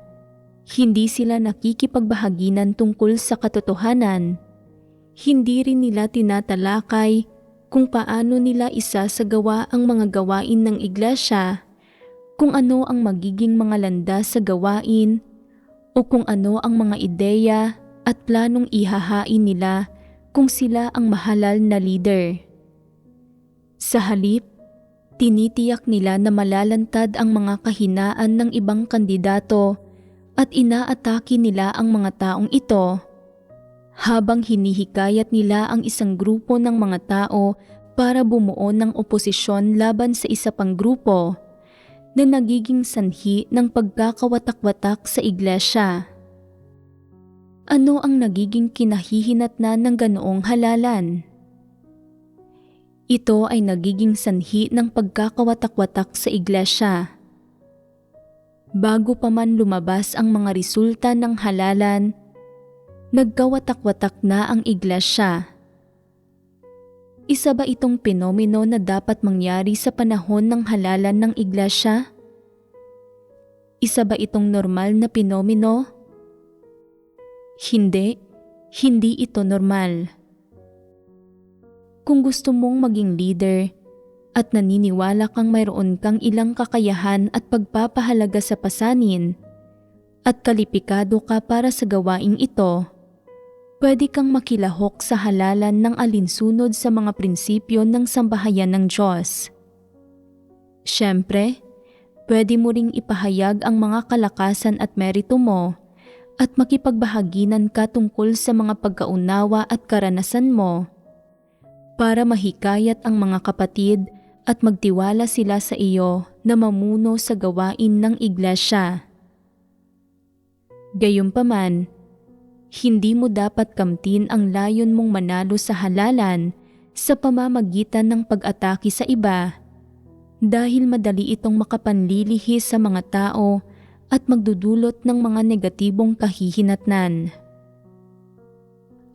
hindi sila nakikipagbahaginan tungkol sa katotohanan. Hindi rin nila tinatalakay kung paano nila isasagawa ang mga gawain ng iglesia, kung ano ang magiging mga landas sa gawain, o kung ano ang mga ideya at planong ihahain nila kung sila ang mahalal na leader. Sa halip, tinitiyak nila na malalantad ang mga kahinaan ng ibang kandidato at inaatake nila ang mga taong ito habang hinihikayat nila ang isang grupo ng mga tao para bumuo ng oposisyon laban sa isa pang grupo na nagiging sanhi ng pagkakawatak-watak sa iglesia. Ano ang nagiging kinahihinatnan ng ganoong halalan? Ito ay nagiging sanhi ng pagkakawatak-watak sa iglesia. Bago pa man lumabas ang mga resulta ng halalan, nagkawatak-watak na ang iglesia. Isa ba itong penomeno na dapat mangyari sa panahon ng halalan ng iglesia? Isa ba itong normal na penomeno? Hindi ito normal. Kung gusto mong maging leader at naniniwala kang mayroon kang ilang kakayahan at pagpapahalaga sa pasanin at kalipikado ka para sa gawaing ito, pwede kang makilahok sa halalan ng alinsunod sa mga prinsipyo ng sambahayan ng Diyos. Siyempre, pwede mo ring ipahayag ang mga kalakasan at merito mo at makipagbahaginan ka tungkol sa mga pagkaunawa at karanasan mo para mahikayat ang mga kapatid at magtiwala sila sa iyo na mamuno sa gawain ng iglesia. Gayunpaman, hindi mo dapat kamtin ang layon mong manalo sa halalan sa pamamagitan ng pag-atake sa iba dahil madali itong makapanlilihis sa mga tao at magdudulot ng mga negatibong kahihinatnan.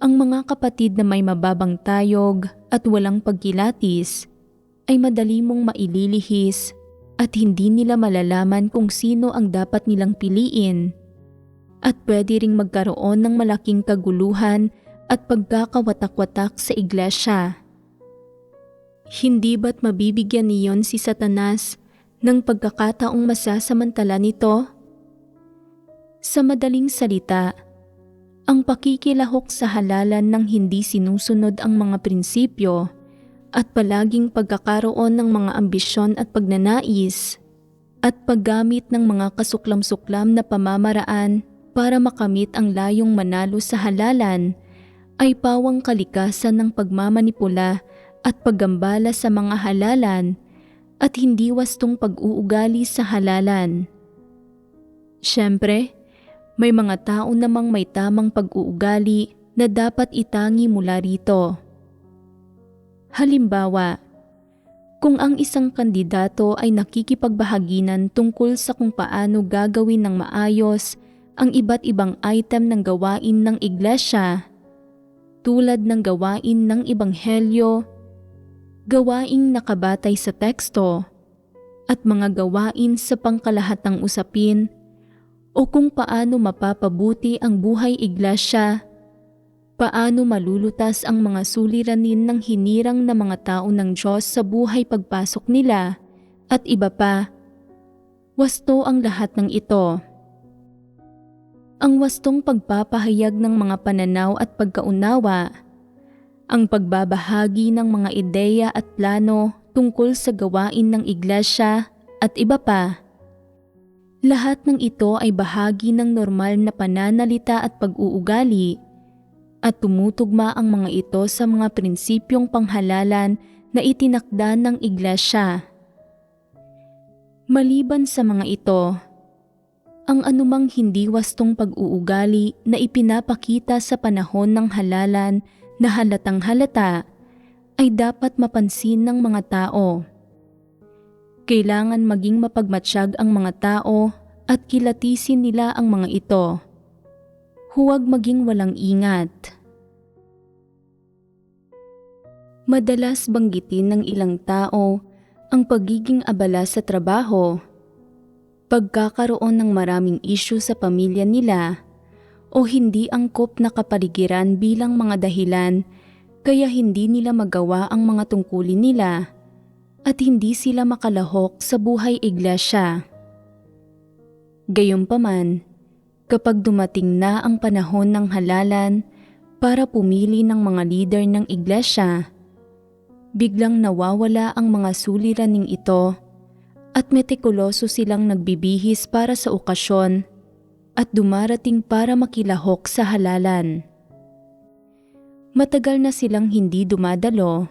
Ang mga kapatid na may mababang tayog at walang pagkilatis ay madali mong maililihis at hindi nila malalaman kung sino ang dapat nilang piliin at pwede ring magkaroon ng malaking kaguluhan at pagkakawatak-watak sa iglesia. Hindi ba't mabibigyan niyon si Satanas ng pagkakataong masasamantala nito? Sa madaling salita, ang pakikilahok sa halalan ng hindi sinusunod ang mga prinsipyo at palaging pagkakaroon ng mga ambisyon at pagnanais at paggamit ng mga kasuklam-suklam na pamamaraan para makamit ang layong manalo sa halalan ay pawang kalikasan ng pagmamanipula at paggambala sa mga halalan at hindi wastong pag-uugali sa halalan. Siyempre, may mga tao namang may tamang pag-uugali na dapat itangi mula rito. Halimbawa, kung ang isang kandidato ay nakikipagbahaginan tungkol sa kung paano gagawin ng maayos ang iba't ibang item ng gawain ng iglesia, tulad ng gawain ng ebanghelyo, gawaing nakabatay sa teksto, at mga gawain sa pangkalahatang usapin, o kung paano mapapabuti ang buhay iglesia, paano malulutas ang mga suliranin ng hinirang na mga tao ng Diyos sa buhay pagpasok nila, at iba pa. Wasto ang lahat ng ito. Ang wastong pagpapahayag ng mga pananaw at pagkaunawa, ang pagbabahagi ng mga ideya at plano tungkol sa gawain ng iglesia, at iba pa. Lahat ng ito ay bahagi ng normal na pananalita at pag-uugali at tumutugma ang mga ito sa mga prinsipyong panghalalan na itinakda ng iglesia. Maliban sa mga ito, ang anumang hindi wastong pag-uugali na ipinapakita sa panahon ng halalan na halatang halata ay dapat mapansin ng mga tao. Kailangan maging mapagmatsyag ang mga tao at kilatisin nila ang mga ito. Huwag maging walang ingat. Madalas banggitin ng ilang tao ang pagiging abala sa trabaho, pagkakaroon ng maraming isyu sa pamilya nila, o hindi angkop na kapaligiran bilang mga dahilan kaya hindi nila magawa ang mga tungkulin nila at hindi sila makalahok sa buhay iglesia. Gayunpaman, kapag dumating na ang panahon ng halalan para pumili ng mga leader ng iglesia, biglang nawawala ang mga suliraning ito at metikuloso silang nagbibihis para sa okasyon at dumarating para makilahok sa halalan. Matagal na silang hindi dumadalo,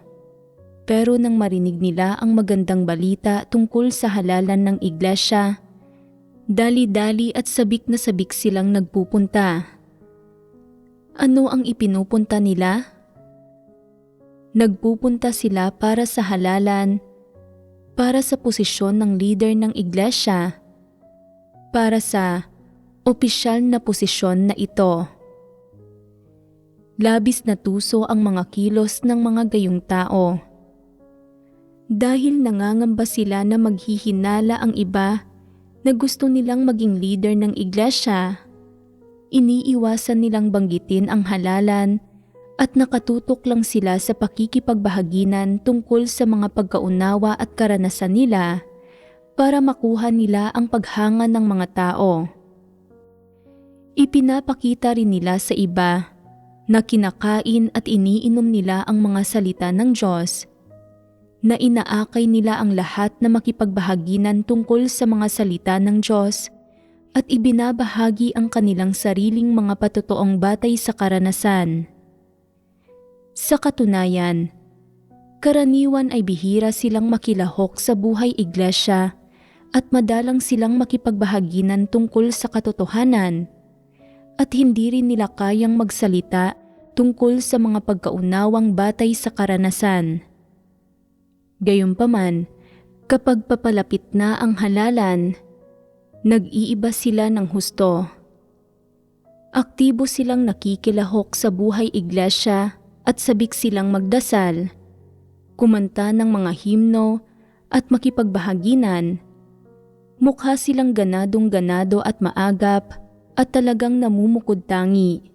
pero nang marinig nila ang magandang balita tungkol sa halalan ng iglesia, dali-dali at sabik na sabik silang nagpupunta. Ano ang ipinupunta nila? Nagpupunta sila para sa halalan, para sa posisyon ng leader ng iglesia, para sa opisyal na posisyon na ito. Labis na tuso ang mga kilos ng mga gayong tao. Dahil nangangamba sila na maghihinala ang iba na gusto nilang maging leader ng iglesia, iniiwasan nilang banggitin ang halalan at nakatutok lang sila sa pakikipagbahaginan tungkol sa mga pagkaunawa at karanasan nila para makuha nila ang paghanga ng mga tao. Ipinapakita rin nila sa iba na kinakain at iniinom nila ang mga salita ng Diyos, na inaakay nila ang lahat na makipagbahaginan tungkol sa mga salita ng Diyos at ibinabahagi ang kanilang sariling mga patotoong batay sa karanasan. Sa katunayan, karaniwan ay bihira silang makilahok sa buhay iglesia at madalang silang makipagbahaginan tungkol sa katotohanan at hindi rin nila kayang magsalita tungkol sa mga pagkaunawang batay sa karanasan. Gayunpaman, kapag papalapit na ang halalan, nag-iiba sila ng husto. Aktibo silang nakikilahok sa buhay iglesia at sabik silang magdasal, kumanta ng mga himno at makipagbahaginan. Mukha silang ganadong-ganado at maagap at talagang namumukod tangi.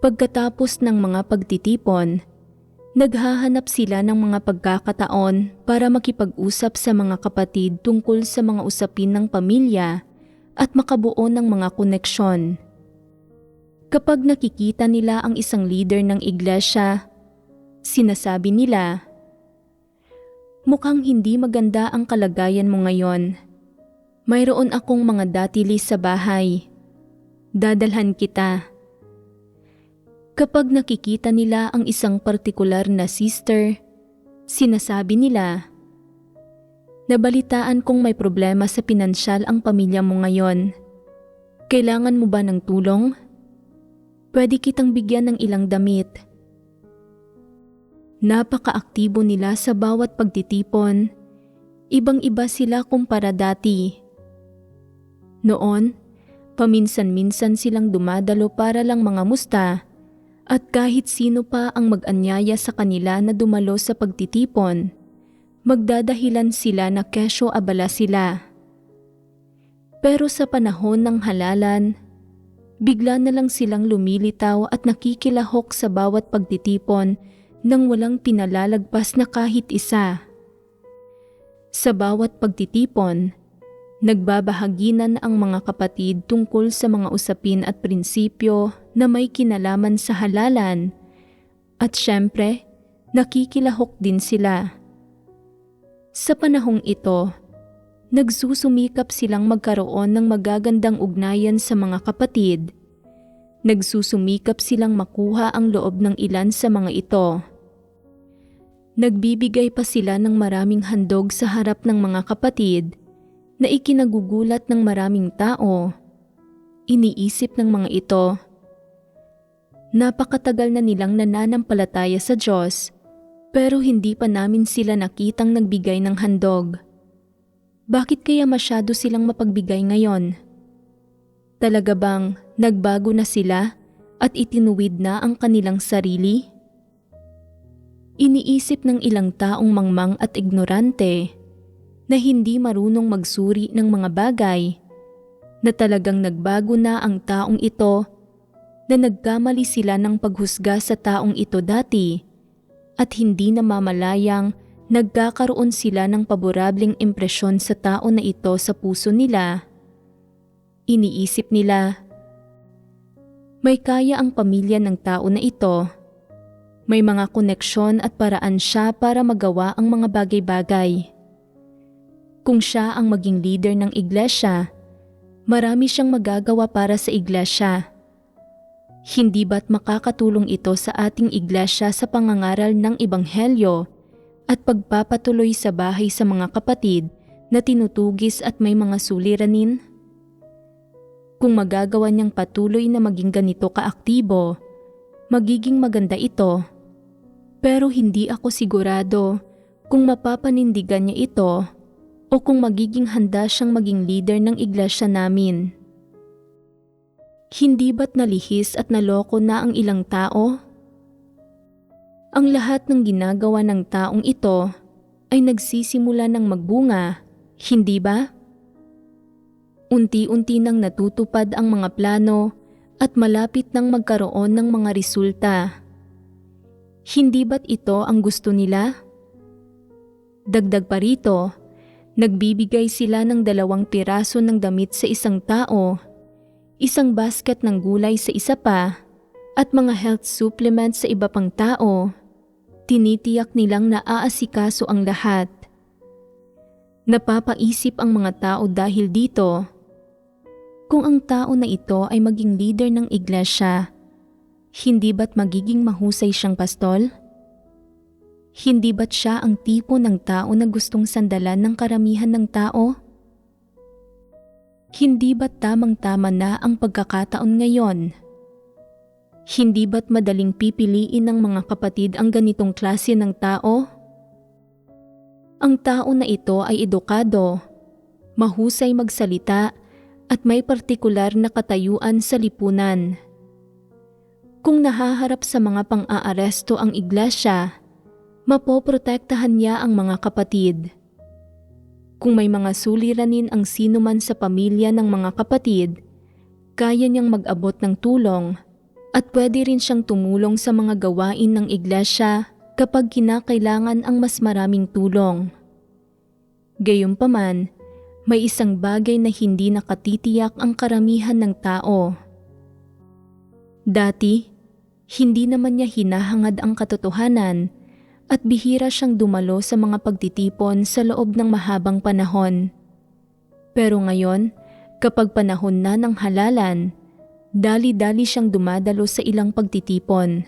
Pagkatapos ng mga pagtitipon, naghahanap sila ng mga pagkakataon para makipag-usap sa mga kapatid tungkol sa mga usapin ng pamilya at makabuo ng mga koneksyon. Kapag nakikita nila ang isang leader ng iglesia, sinasabi nila, "Mukhang hindi maganda ang kalagayan mo ngayon. Mayroon akong mga datili sa bahay. Dadalhan kita." Kapag nakikita nila ang isang partikular na sister, sinasabi nila, "Nabalitaan kong may problema sa pinansyal ang pamilya mo ngayon. Kailangan mo ba ng tulong? Pwede kitang bigyan ng ilang damit." Napaka-aktibo nila sa bawat pagtitipon. Ibang-iba sila kumpara dati. Noon, paminsan-minsan silang dumadalo para lang mga musta at kahit sino pa ang mag-anyaya sa kanila na dumalo sa pagtitipon, magdadahilan sila na kesyo abala sila. Pero sa panahon ng halalan, bigla na lang silang lumilitaw at nakikilahok sa bawat pagtitipon nang walang pinalalagpas na kahit isa. Sa bawat pagtitipon, nagbabahaginan ang mga kapatid tungkol sa mga usapin at prinsipyo na may kinalaman sa halalan at syempre, nakikilahok din sila. Sa panahong ito, nagsusumikap silang magkaroon ng magagandang ugnayan sa mga kapatid. Nagsusumikap silang makuha ang loob ng ilan sa mga ito. Nagbibigay pa sila ng maraming handog sa harap ng mga kapatid na ikinagugulat ng maraming tao. Iniisip ng mga ito, napakatagal na nilang nananampalataya sa Diyos pero hindi pa namin sila nakitang nagbigay ng handog. Bakit kaya masyado silang mapagbigay ngayon? Talaga bang nagbago na sila at itinuwid na ang kanilang sarili? Iniisip ng ilang taong mangmang at ignorante na hindi marunong magsuri ng mga bagay, na talagang nagbago na ang taong ito, na nagkamali sila ng paghusga sa taong ito dati at hindi namamalayang nagkakaroon sila ng paborableng impresyon sa tao na ito sa puso nila. Iniisip nila, may kaya ang pamilya ng tao na ito. May mga koneksyon at paraan siya para magawa ang mga bagay-bagay. Kung siya ang maging leader ng iglesia, Marami siyang magagawa para sa iglesia. Hindi ba't makakatulong ito sa ating iglesia sa pangangaral ng ebanghelyo at pagpapatuloy sa bahay sa mga kapatid na tinutugis at may mga suliranin? Kung magagawa niyang patuloy na maging ganito kaaktibo, magiging maganda ito. Pero hindi ako sigurado kung mapapanindigan niya ito o kung magiging handa siyang maging leader ng iglesia namin. Hindi ba't nalihis at naloko na ang ilang tao? Ang lahat ng ginagawa ng taong ito ay nagsisimula ng magbunga, hindi ba? Unti-unti nang natutupad ang mga plano at malapit nang magkaroon ng mga resulta. Hindi ba't ito ang gusto nila? Dagdag pa rito, nagbibigay sila ng 2 piraso ng damit sa isang tao, isang basket ng gulay sa isa pa, at mga health supplements sa iba pang tao. Tinitiyak nilang naaasikaso ang lahat. Napapaisip ang mga tao dahil dito. Kung ang tao na ito ay maging leader ng iglesia, hindi ba't magiging mahusay siyang pastol? Hindi ba't siya ang tipo ng tao na gustong sandalan ng karamihan ng tao? Hindi ba't tamang-tama na ang pagkakataon ngayon? Hindi ba't madaling pipiliin ng mga kapatid ang ganitong klase ng tao? Ang tao na ito ay edukado, mahusay magsalita at may partikular na katayuan sa lipunan. Kung nahaharap sa mga pang-aaresto ang iglesia, mapoprotektahan niya ang mga kapatid. Kung may mga suliranin ang sinuman sa pamilya ng mga kapatid, kaya niyang mag-abot ng tulong at pwede rin siyang tumulong sa mga gawain ng iglesia kapag kinakailangan ang mas maraming tulong. Gayunpaman, may isang bagay na hindi nakatitiyak ang karamihan ng tao. Dati, hindi naman niya hinahangad ang katotohanan at bihira siyang dumalo sa mga pagtitipon sa loob ng mahabang panahon. Pero ngayon, kapag panahon na ng halalan, dali-dali siyang dumadalo sa ilang pagtitipon.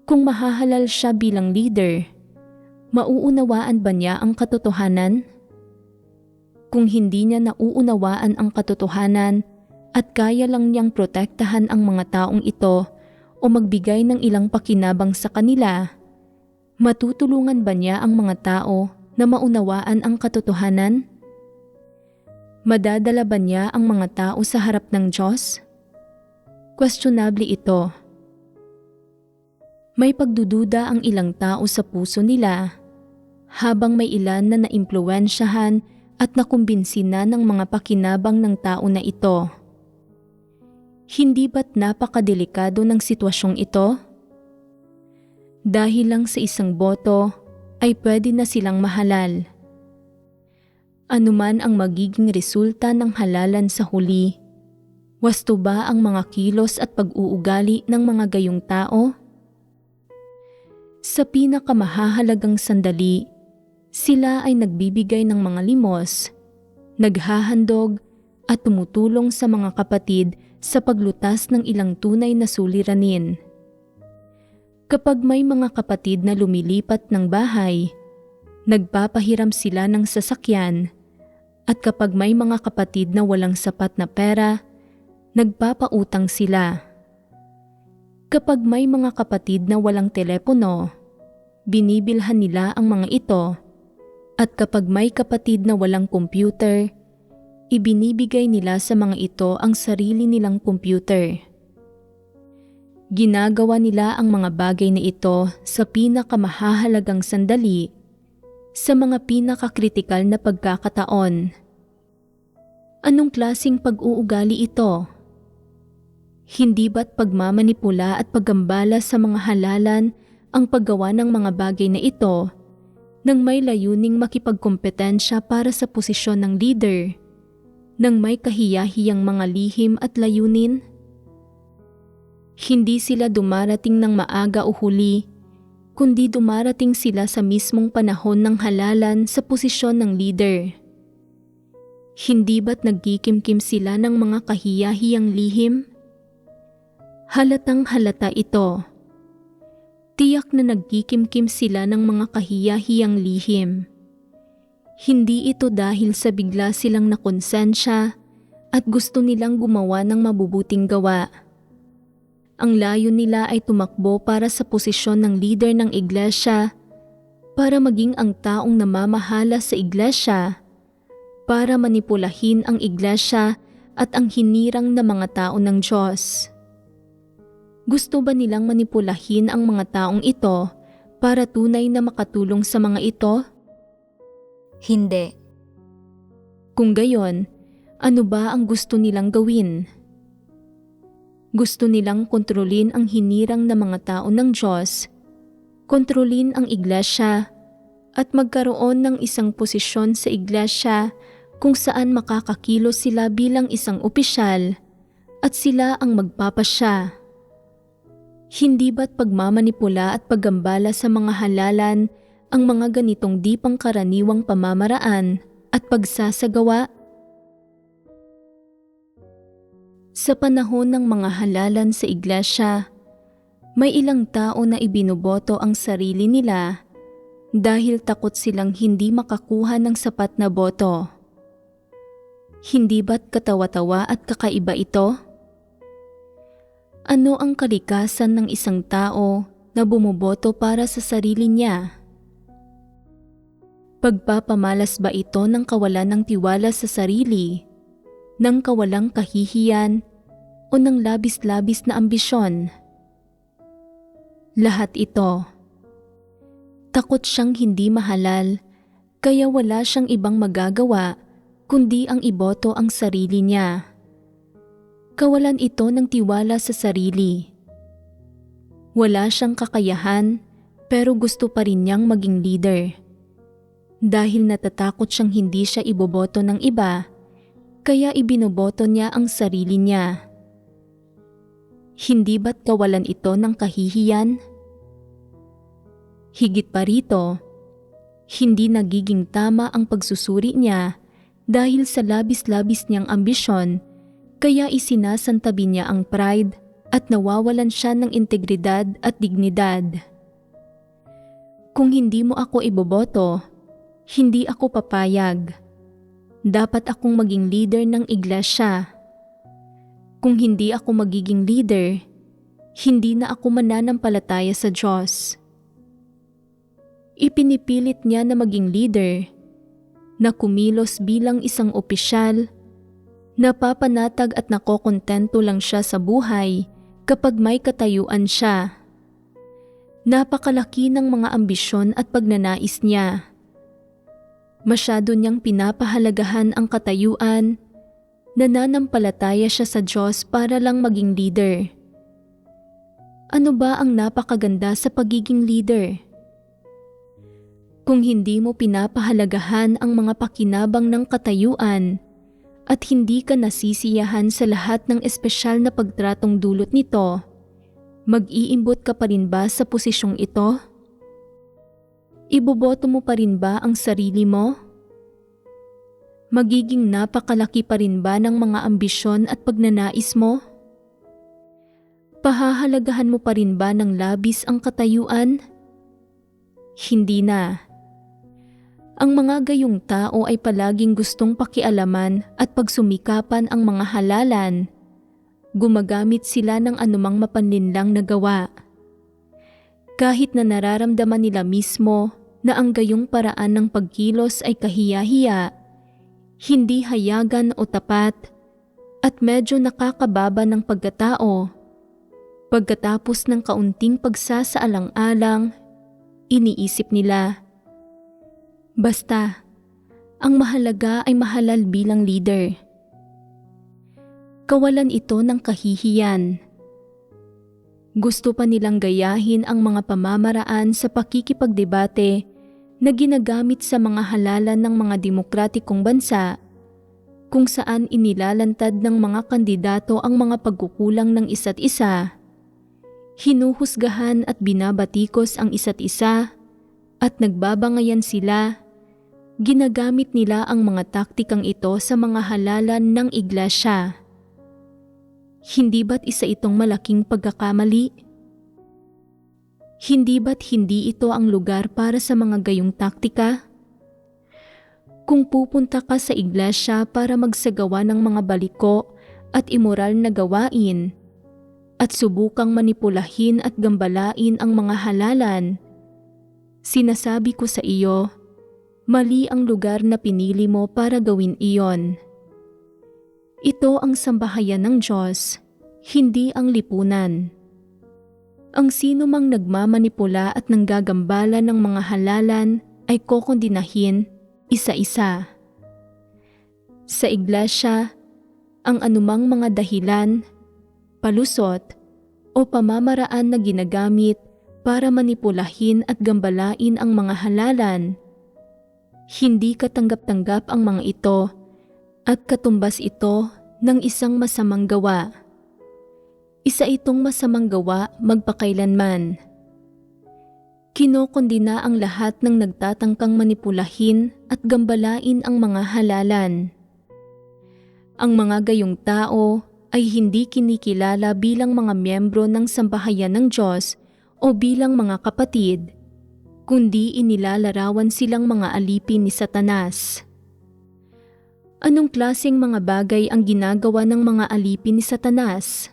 Kung mahahalal siya bilang leader, mauunawaan ba niya ang katotohanan? Kung hindi niya nauunawaan ang katotohanan at kaya lang niyang protektahan ang mga taong ito o magbigay ng ilang pakinabang sa kanila, matutulungan ba niya ang mga tao na maunawaan ang katotohanan? Madadala ba niya ang mga tao sa harap ng Diyos? Questionable ito. May pagdududa ang ilang tao sa puso nila, habang may ilan na naimpluwensyahan at nakumbinsi na ng mga pakinabang ng tao na ito. Hindi ba't napakadelikado ng sitwasyong ito? Dahil lang sa isang boto ay pwede na silang mahalal. Anuman ang magiging resulta ng halalan sa huli, wasto ba ang mga kilos at pag-uugali ng mga gayong tao? Sa pinakamahahalagang sandali, sila ay nagbibigay ng mga limos, naghahandog at tumutulong sa mga kapatid sa paglutas ng ilang tunay na suliranin. Kapag may mga kapatid na lumilipat ng bahay, nagpapahiram sila ng sasakyan, at kapag may mga kapatid na walang sapat na pera, nagpapautang sila. Kapag may mga kapatid na walang telepono, binibilhan nila ang mga ito. At kapag may kapatid na walang computer, ibinibigay nila sa mga ito ang sarili nilang computer. Ginagawa nila ang mga bagay na ito sa pinakamahahalagang sandali, sa mga pinakakritikal na pagkakataon. Anong klaseng pag-uugali ito? Hindi ba't pagmamanipula at paggambala sa mga halalan ang paggawa ng mga bagay na ito nang may layuning makipagkompetensya para sa posisyon ng leader, nang may kahiyahiyang mga lihim at layunin? Hindi sila dumarating ng maaga o huli, kundi dumarating sila sa mismong panahon ng halalan sa posisyon ng leader. Hindi ba't nagkikimkim sila ng mga kahiyahiyang lihim? Halatang halata ito. Tiyak na nagkikimkim sila ng mga kahiyahiyang lihim. Hindi ito dahil sa bigla silang nakonsensya at gusto nilang gumawa ng mabubuting gawa. Ang layo nila ay tumakbo para sa posisyon ng leader ng iglesia, para maging ang taong namamahala sa iglesia, para manipulahin ang iglesia at ang hinirang na mga tao ng Diyos. Gusto ba nilang manipulahin ang mga taong ito para tunay na makatulong sa mga ito?
Hindi.
Kung gayon, ano ba ang gusto nilang gawin? Gusto nilang kontrolin ang hinirang na mga tao ng Diyos, kontrolin ang iglesia, at magkaroon ng isang posisyon sa iglesia kung saan makakakilos sila bilang isang opisyal at sila ang magpapasya. Hindi ba't pagmamanipula at paggambala sa mga halalan ang mga ganitong di pangkaraniwang pamamaraan at pagsasagawa? Sa panahon ng mga halalan sa iglesia, may ilang tao na ibinuboto ang sarili nila dahil takot silang hindi makakuha ng sapat na boto. Hindi ba't katawa-tawa at kakaiba ito? Ano ang kalikasan ng isang tao na bumoboto para sa sarili niya? Pagpapamalas ba ito ng kawalan ng tiwala sa sarili, ng kawalang kahihiyan, o ng labis-labis na ambisyon? Lahat ito. Takot siyang hindi mahalal, kaya wala siyang ibang magagawa kundi ang iboto ang sarili niya. Kawalan ito ng tiwala sa sarili. Wala siyang kakayahan pero gusto pa rin niyang maging leader. Dahil natatakot siyang hindi siya iboboto ng iba, kaya ibinoboto niya ang sarili niya. Hindi ba't kawalan ito ng kahihiyan? Higit pa rito, hindi nagiging tama ang pagsusuri niya dahil sa labis-labis niyang ambisyon, kaya isinasantabi niya ang pride at nawawalan siya ng integridad at dignidad. Kung hindi mo ako iboboto, hindi ako papayag. Dapat akong maging leader ng iglesia. Kung hindi ako magiging leader, hindi na ako mananampalataya sa Diyos. Ipinipilit niya na maging leader, na kumilos bilang isang opisyal, napapanatag at nakokontento lang siya sa buhay kapag may katayuan siya. Napakalaki ng mga ambisyon at pagnanais niya. Masyado niyang pinapahalagahan ang katayuan, nananampalataya siya sa Diyos para lang maging leader. Ano ba ang napakaganda sa pagiging leader? Kung hindi mo pinapahalagahan ang mga pakinabang ng katayuan at hindi ka nasisiyahan sa lahat ng espesyal na pagtratong dulot nito, mag-iimbot ka pa rin ba sa posisyong ito? Iboboto mo pa rin ba ang sarili mo? Magiging napakalaki pa rin ba ng mga ambisyon at pagnanais mo? Pahahalagahan mo pa rin ba ng labis ang katayuan? Hindi na. Ang mga gayong tao ay palaging gustong pakialaman at pagsumikapan ang mga halalan. Gumagamit sila ng anumang mapanlinlang na gawa. Kahit na nararamdaman nila mismo na ang gayong paraan ng pagkilos ay kahiya-hiya, hindi hayagan o tapat, at medyo nakakababa ng pagkatao. Pagkatapos ng kaunting pagsasaalang-alang, iniisip nila, basta, ang mahalaga ay mahalal bilang leader. Kawalan ito ng kahihiyan. Gusto pa nilang gayahin ang mga pamamaraan sa pakikipagdebate na ginagamit sa mga halalan ng mga demokratikong bansa, kung saan inilalantad ng mga kandidato ang mga pagkukulang ng isa't isa, hinuhusgahan at binabatikos ang isa't isa, at nagbabangayan sila, Ginagamit nila ang mga taktikang ito sa mga halalan ng iglesia. Hindi ba't isa itong malaking pagkakamali? Hindi ba't hindi ito ang lugar para sa mga gayong taktika? Kung pupunta ka sa iglesia para magsagawa ng mga baliko at imoral na gawain, at subukang manipulahin at gambalain ang mga halalan, sinasabi ko sa iyo, mali ang lugar na pinili mo para gawin iyon. Ito ang sambahayan ng Diyos, hindi ang lipunan. Ang sino mang nagmamanipula at nanggagambala ng mga halalan ay kokondinahin isa-isa. Sa iglesia, ang anumang mga dahilan, palusot o pamamaraan na ginagamit para manipulahin at gambalain ang mga halalan, hindi katanggap-tanggap ang mga ito at katumbas ito ng isang masamang gawa. Isa itong masamang gawa magpakailanman. Kinokondina ang lahat ng nagtatangkang manipulahin at gambalain ang mga halalan. Ang mga gayong tao ay hindi kinikilala bilang mga miyembro ng sambahayan ng Diyos o bilang mga kapatid, kundi inilalarawan silang mga alipin ni Satanas. Anong klaseng mga bagay ang ginagawa ng mga alipin ni Satanas?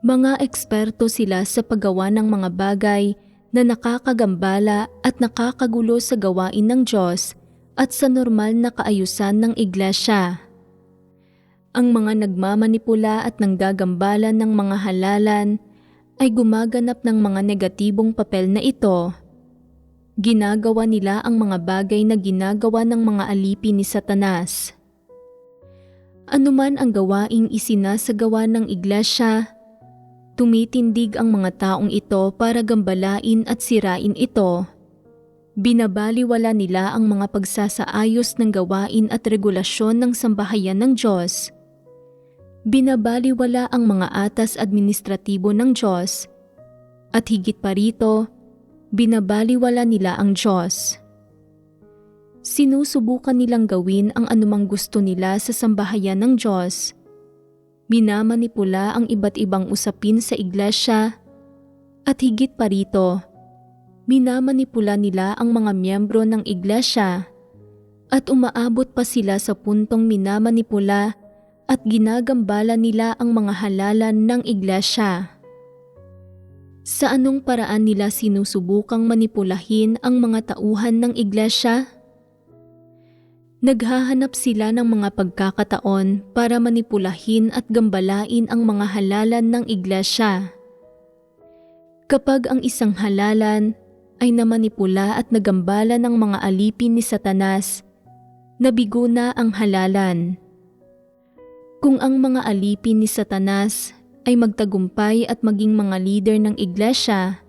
Mga eksperto sila sa paggawa ng mga bagay na nakakagambala at nakakagulo sa gawain ng Diyos at sa normal na kaayusan ng iglesia. Ang mga nagmamanipula at nanggagambala ng mga halalan ay gumaganap ng mga negatibong papel na ito. Ginagawa nila ang mga bagay na ginagawa ng mga alipin ni Satanas. Anuman ang gawaing isinasagawa ng iglesia, tumitindig ang mga taong ito para gambalain at sirain ito. Binabaliwala nila ang mga pagsasaayos ng gawain at regulasyon ng sambahayan ng Diyos. Binabaliwala ang mga atas administratibo ng Diyos. At higit pa rito, binabaliwala nila ang Diyos. Sinusubukan nilang gawin ang anumang gusto nila sa sambahayan ng Diyos. Minamanipula ang iba't ibang usapin sa iglesia. At higit pa rito, minamanipula nila ang mga miyembro ng iglesia. At umaabot pa sila sa puntong minamanipula at ginagambala nila ang mga halalan ng iglesia. Sa anong paraan nila sinusubukang manipulahin ang mga tauhan ng iglesia? Naghahanap sila ng mga pagkakataon para manipulahin at gambalain ang mga halalan ng iglesia. Kapag ang isang halalan ay namanipula at nagambala ng mga alipin ni Satanas, nabigo na ang halalan. Kung ang mga alipin ni Satanas ay magtagumpay at maging mga leader ng iglesia,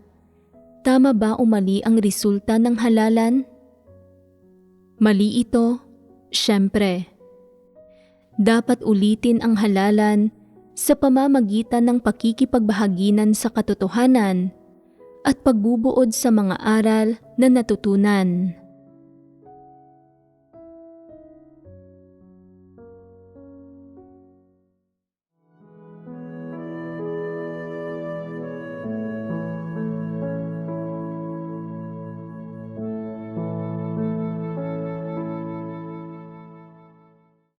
tama ba o mali ang resulta ng halalan? Mali ito, syempre. Dapat ulitin ang halalan sa pamamagitan ng pakikipagbahaginan sa katotohanan at pagbubuod sa mga aral na natutunan.